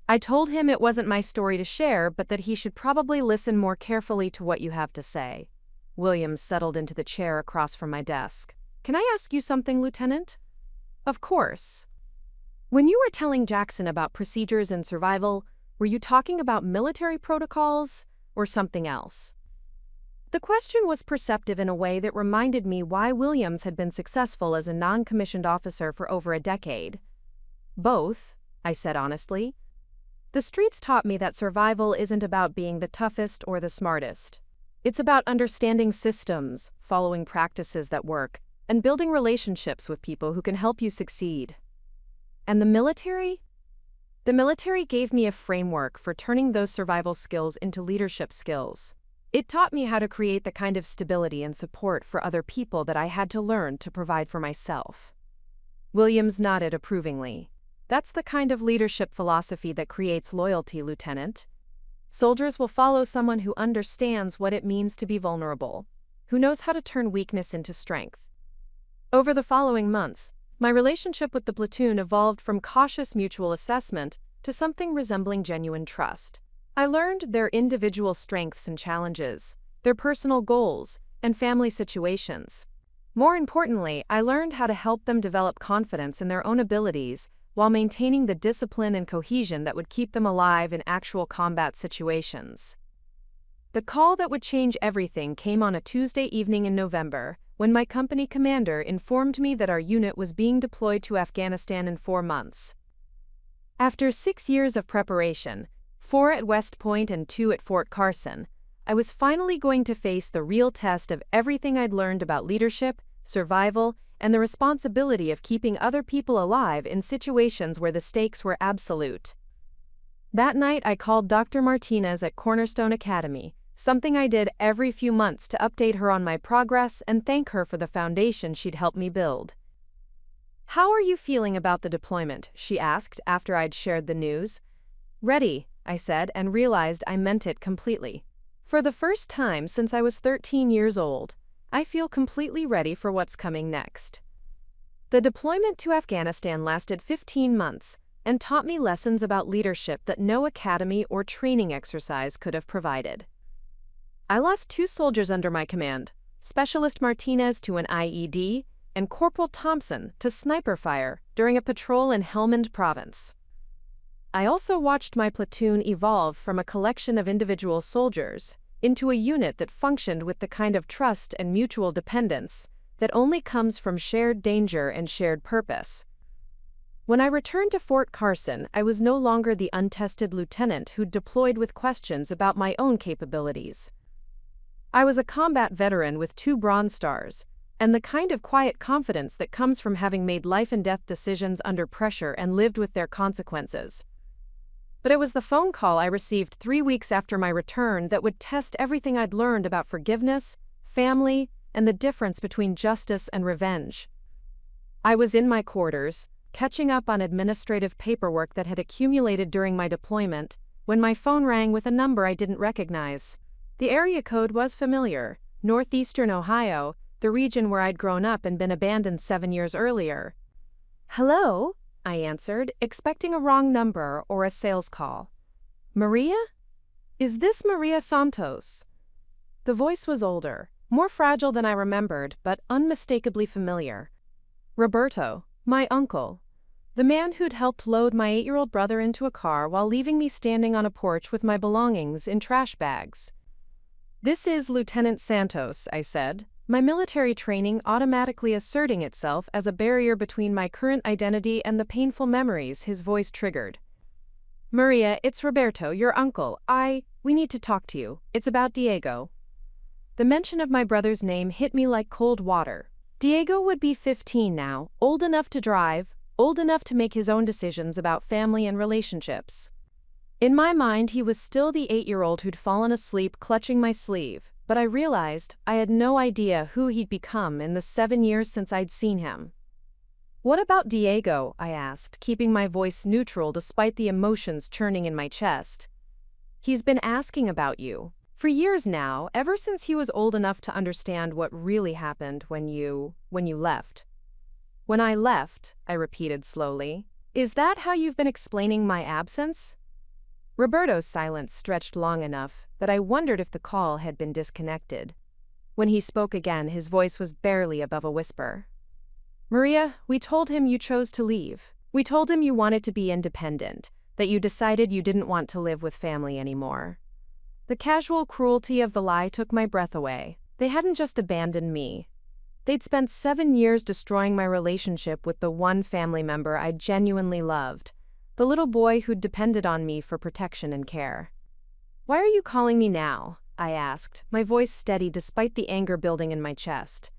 "I told him it wasn't my story to share, but that he should probably listen more carefully to what you have to say." Williams settled into the chair across from my desk. "Can I ask you something, Lieutenant?" "Of course." "When you were telling Jackson about procedures and survival, were you talking about military protocols or something else?" The question was perceptive in a way that reminded me why Williams had been successful as a non-commissioned officer for over a decade. "Both," I said honestly. "The streets taught me that survival isn't about being the toughest or the smartest. It's about understanding systems, following practices that work, and building relationships with people who can help you succeed." "And the military?" "The military gave me a framework for turning those survival skills into leadership skills. It taught me how to create the kind of stability and support for other people that I had to learn to provide for myself." Williams nodded approvingly. "That's the kind of leadership philosophy that creates loyalty, Lieutenant. Soldiers will follow someone who understands what it means to be vulnerable, who knows how to turn weakness into strength." Over the following months, my relationship with the platoon evolved from cautious mutual assessment to something resembling genuine trust. I learned their individual strengths and challenges, their personal goals, and family situations. More importantly, I learned how to help them develop confidence in their own abilities while maintaining the discipline and cohesion that would keep them alive in actual combat situations. The call that would change everything came on a Tuesday evening in November, when my company commander informed me that our unit was being deployed to Afghanistan in 4 months. After 6 years of preparation, 4 at West Point and 2 at Fort Carson, I was finally going to face the real test of everything I'd learned about leadership, survival, and the responsibility of keeping other people alive in situations where the stakes were absolute. That night, I called Dr. Martinez at Cornerstone Academy, something I did every few months to update her on my progress and thank her for the foundation she'd helped me build. "How are you feeling about the deployment?" she asked after I'd shared the news. "Ready," I said, and realized I meant it completely. For the first time since I was 13 years old, I feel completely ready for what's coming next. The deployment to Afghanistan lasted 15 months and taught me lessons about leadership that no academy or training exercise could have provided. I lost 2 soldiers under my command, Specialist Martinez to an IED and Corporal Thompson to sniper fire during a patrol in Helmand Province. I also watched my platoon evolve from a collection of individual soldiers into a unit that functioned with the kind of trust and mutual dependence that only comes from shared danger and shared purpose. When I returned to Fort Carson, I was no longer the untested lieutenant who'd deployed with questions about my own capabilities. I was a combat veteran with 2 Bronze Stars, and the kind of quiet confidence that comes from having made life-and-death decisions under pressure and lived with their consequences. But it was the phone call I received 3 weeks after my return that would test everything I'd learned about forgiveness, family, and the difference between justice and revenge. I was in my quarters, catching up on administrative paperwork that had accumulated during my deployment, when my phone rang with a number I didn't recognize. The area code was familiar, northeastern Ohio, the region where I'd grown up and been abandoned 7 years earlier. "Hello?" I answered, expecting a wrong number or a sales call. "Maria? Is this Maria Santos?" The voice was older, more fragile than I remembered, but unmistakably familiar. Roberto, my uncle. The man who'd helped load my 8-year-old brother into a car while leaving me standing on a porch with my belongings in trash bags. "This is Lieutenant Santos," I said, my military training automatically asserting itself as a barrier between my current identity and the painful memories his voice triggered. Maria, it's Roberto, your uncle. We need to talk to you. It's about Diego. The mention of my brother's name hit me like cold water. Diego would be 15 now, old enough to drive, old enough to make his own decisions about family and relationships. In my mind, he was still the 8-year-old who'd fallen asleep clutching my sleeve, but I realized I had no idea who he'd become in the 7 years since I'd seen him. "What about Diego?" I asked, keeping my voice neutral despite the emotions churning in my chest. "He's been asking about you. For years now, ever since he was old enough to understand what really happened when you left." "When I left," I repeated slowly. "Is that how you've been explaining my absence?" Roberto's silence stretched long enough that I wondered if the call had been disconnected. When he spoke again, his voice was barely above a whisper. "Maria, we told him you chose to leave. We told him you wanted to be independent, that you decided you didn't want to live with family anymore." The casual cruelty of the lie took my breath away. They hadn't just abandoned me. They'd spent 7 years destroying my relationship with the one family member I genuinely loved, the little boy who'd depended on me for protection and care. "Why are you calling me now?" I asked, my voice steady despite the anger building in my chest.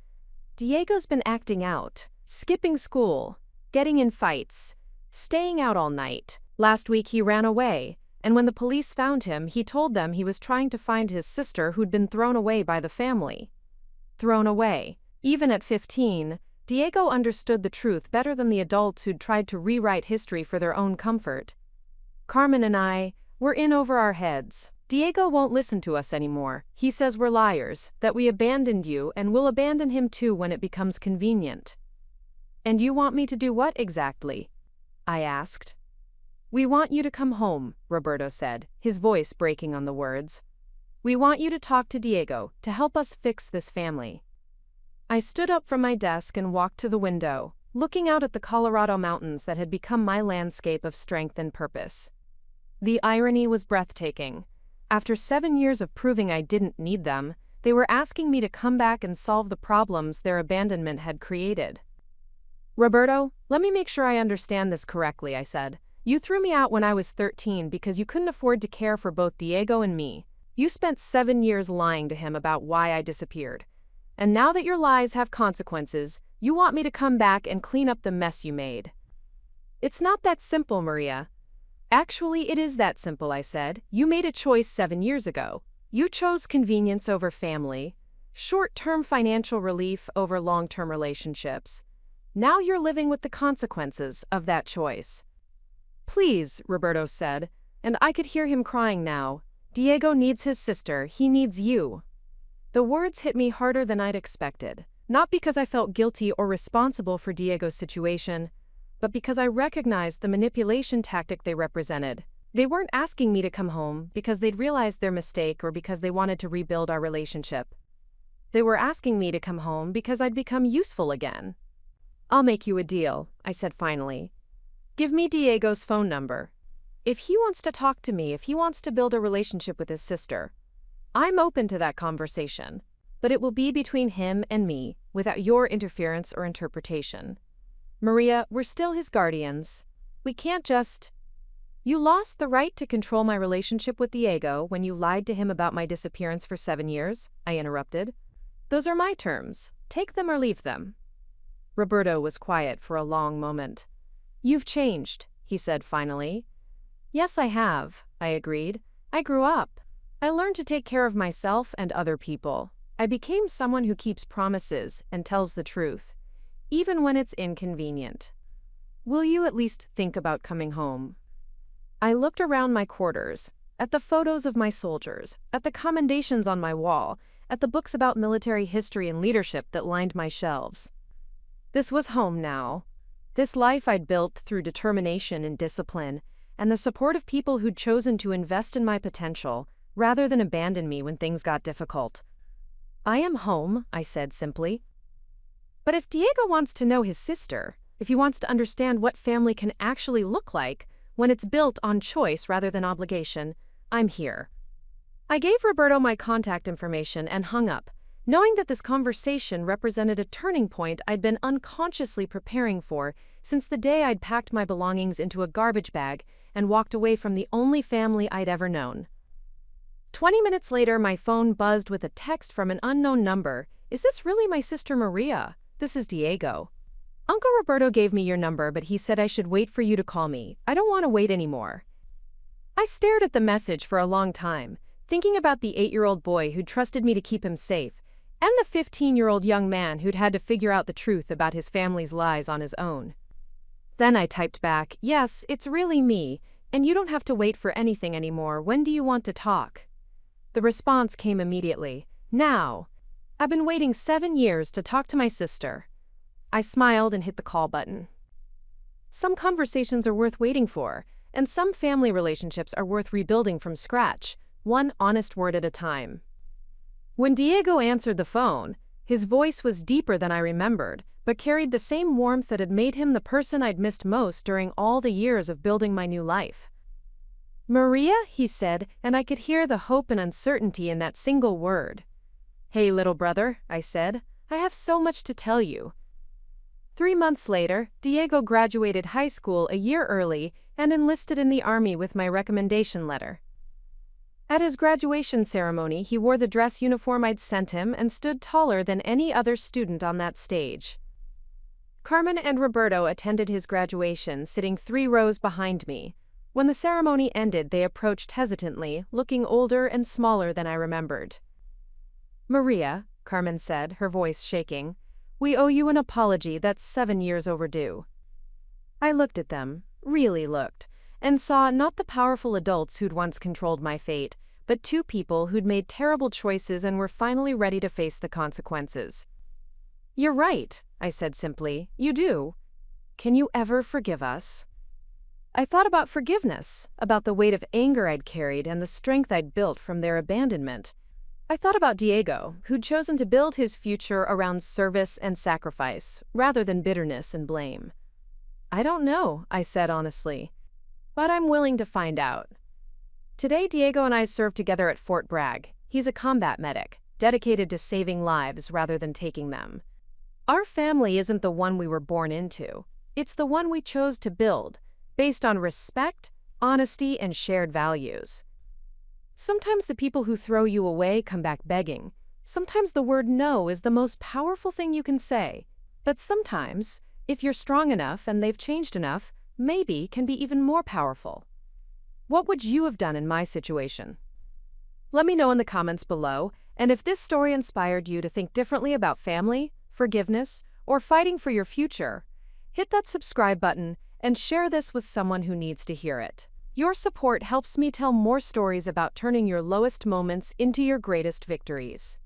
"Diego's been acting out, skipping school, getting in fights, staying out all night. Last week he ran away, and when the police found him, he told them he was trying to find his sister who'd been thrown away by the family." Thrown away. Even at 15, Diego understood the truth better than the adults who'd tried to rewrite history for their own comfort. "Carmen and I, we're in over our heads. Diego won't listen to us anymore. He says we're liars, that we abandoned you and we'll abandon him too when it becomes convenient." "And you want me to do what exactly?" I asked. "We want you to come home," Roberto said, his voice breaking on the words. "We want you to talk to Diego, to help us fix this family." I stood up from my desk and walked to the window, looking out at the Colorado mountains that had become my landscape of strength and purpose. The irony was breathtaking. After 7 years of proving I didn't need them, they were asking me to come back and solve the problems their abandonment had created. "Roberto, let me make sure I understand this correctly," I said. "You threw me out when I was 13 because you couldn't afford to care for both Diego and me. You spent 7 years lying to him about why I disappeared. And now that your lies have consequences, you want me to come back and clean up the mess you made." "It's not that simple, Maria." "Actually, it is that simple," I said. "You made a choice 7 years ago. You chose convenience over family, short-term financial relief over long-term relationships. Now you're living with the consequences of that choice." "Please," Roberto said, and I could hear him crying now. "Diego needs his sister, he needs you." The words hit me harder than I'd expected, not because I felt guilty or responsible for Diego's situation, but because I recognized the manipulation tactic they represented. They weren't asking me to come home because they'd realized their mistake or because they wanted to rebuild our relationship. They were asking me to come home because I'd become useful again. "I'll make you a deal," I said finally. "Give me Diego's phone number. If he wants to talk to me, if he wants to build a relationship with his sister, I'm open to that conversation, but it will be between him and me, without your interference or interpretation. Maria, we're still his guardians. We can't just—" "You lost the right to control my relationship with Diego when you lied to him about my disappearance for 7 years, I interrupted. "Those are my terms. Take them or leave them." Roberto was quiet for a long moment. "You've changed," he said finally. "Yes, I have," I agreed. "I grew up. I learned to take care of myself and other people. I became someone who keeps promises and tells the truth, even when it's inconvenient. Will you at least think about coming home?" I looked around my quarters, at the photos of my soldiers, at the commendations on my wall, at the books about military history and leadership that lined my shelves. This was home now. This life I'd built through determination and discipline, and the support of people who'd chosen to invest in my potential, rather than abandon me when things got difficult. "I am home," I said simply. "But if Diego wants to know his sister, if he wants to understand what family can actually look like when it's built on choice rather than obligation, I'm here." I gave Roberto my contact information and hung up, knowing that this conversation represented a turning point I'd been unconsciously preparing for since the day I'd packed my belongings into a garbage bag and walked away from the only family I'd ever known. 20 minutes later, my phone buzzed with a text from an unknown number. "Is this really my sister Maria? This is Diego. Uncle Roberto gave me your number, but he said I should wait for you to call me. I don't want to wait anymore." I stared at the message for a long time, thinking about the 8-year-old boy who'd trusted me to keep him safe, and the 15-year-old young man who'd had to figure out the truth about his family's lies on his own. Then I typed back, "Yes, it's really me, and you don't have to wait for anything anymore. When do you want to talk?" The response came immediately. "Now. I've been waiting 7 years to talk to my sister." I smiled and hit the call button. Some conversations are worth waiting for, and some family relationships are worth rebuilding from scratch, one honest word at a time. When Diego answered the phone, his voice was deeper than I remembered, but carried the same warmth that had made him the person I'd missed most during all the years of building my new life. "Maria," he said, and I could hear the hope and uncertainty in that single word. "Hey, little brother," I said, "I have so much to tell you." 3 months later, Diego graduated high school a year early and enlisted in the Army with my recommendation letter. At his graduation ceremony, he wore the dress uniform I'd sent him and stood taller than any other student on that stage. Carmen and Roberto attended his graduation, sitting 3 rows behind me. When the ceremony ended, they approached hesitantly, looking older and smaller than I remembered. "Maria," Carmen said, her voice shaking, "we owe you an apology that's 7 years overdue." I looked at them, really looked, and saw not the powerful adults who'd once controlled my fate, but 2 people who'd made terrible choices and were finally ready to face the consequences. "You're right," I said simply. "You do. Can you ever forgive us?" I thought about forgiveness, about the weight of anger I'd carried and the strength I'd built from their abandonment. I thought about Diego, who'd chosen to build his future around service and sacrifice, rather than bitterness and blame. "I don't know," I said honestly, "but I'm willing to find out." Today, Diego and I serve together at Fort Bragg. He's a combat medic, dedicated to saving lives rather than taking them. Our family isn't the one we were born into. It's the one we chose to build, based on respect, honesty, and shared values. Sometimes the people who throw you away come back begging. Sometimes the word no is the most powerful thing you can say. But sometimes, if you're strong enough and they've changed enough, maybe can be even more powerful. What would you have done in my situation? Let me know in the comments below, and if this story inspired you to think differently about family, forgiveness, or fighting for your future, hit that subscribe button and share this with someone who needs to hear it. Your support helps me tell more stories about turning your lowest moments into your greatest victories.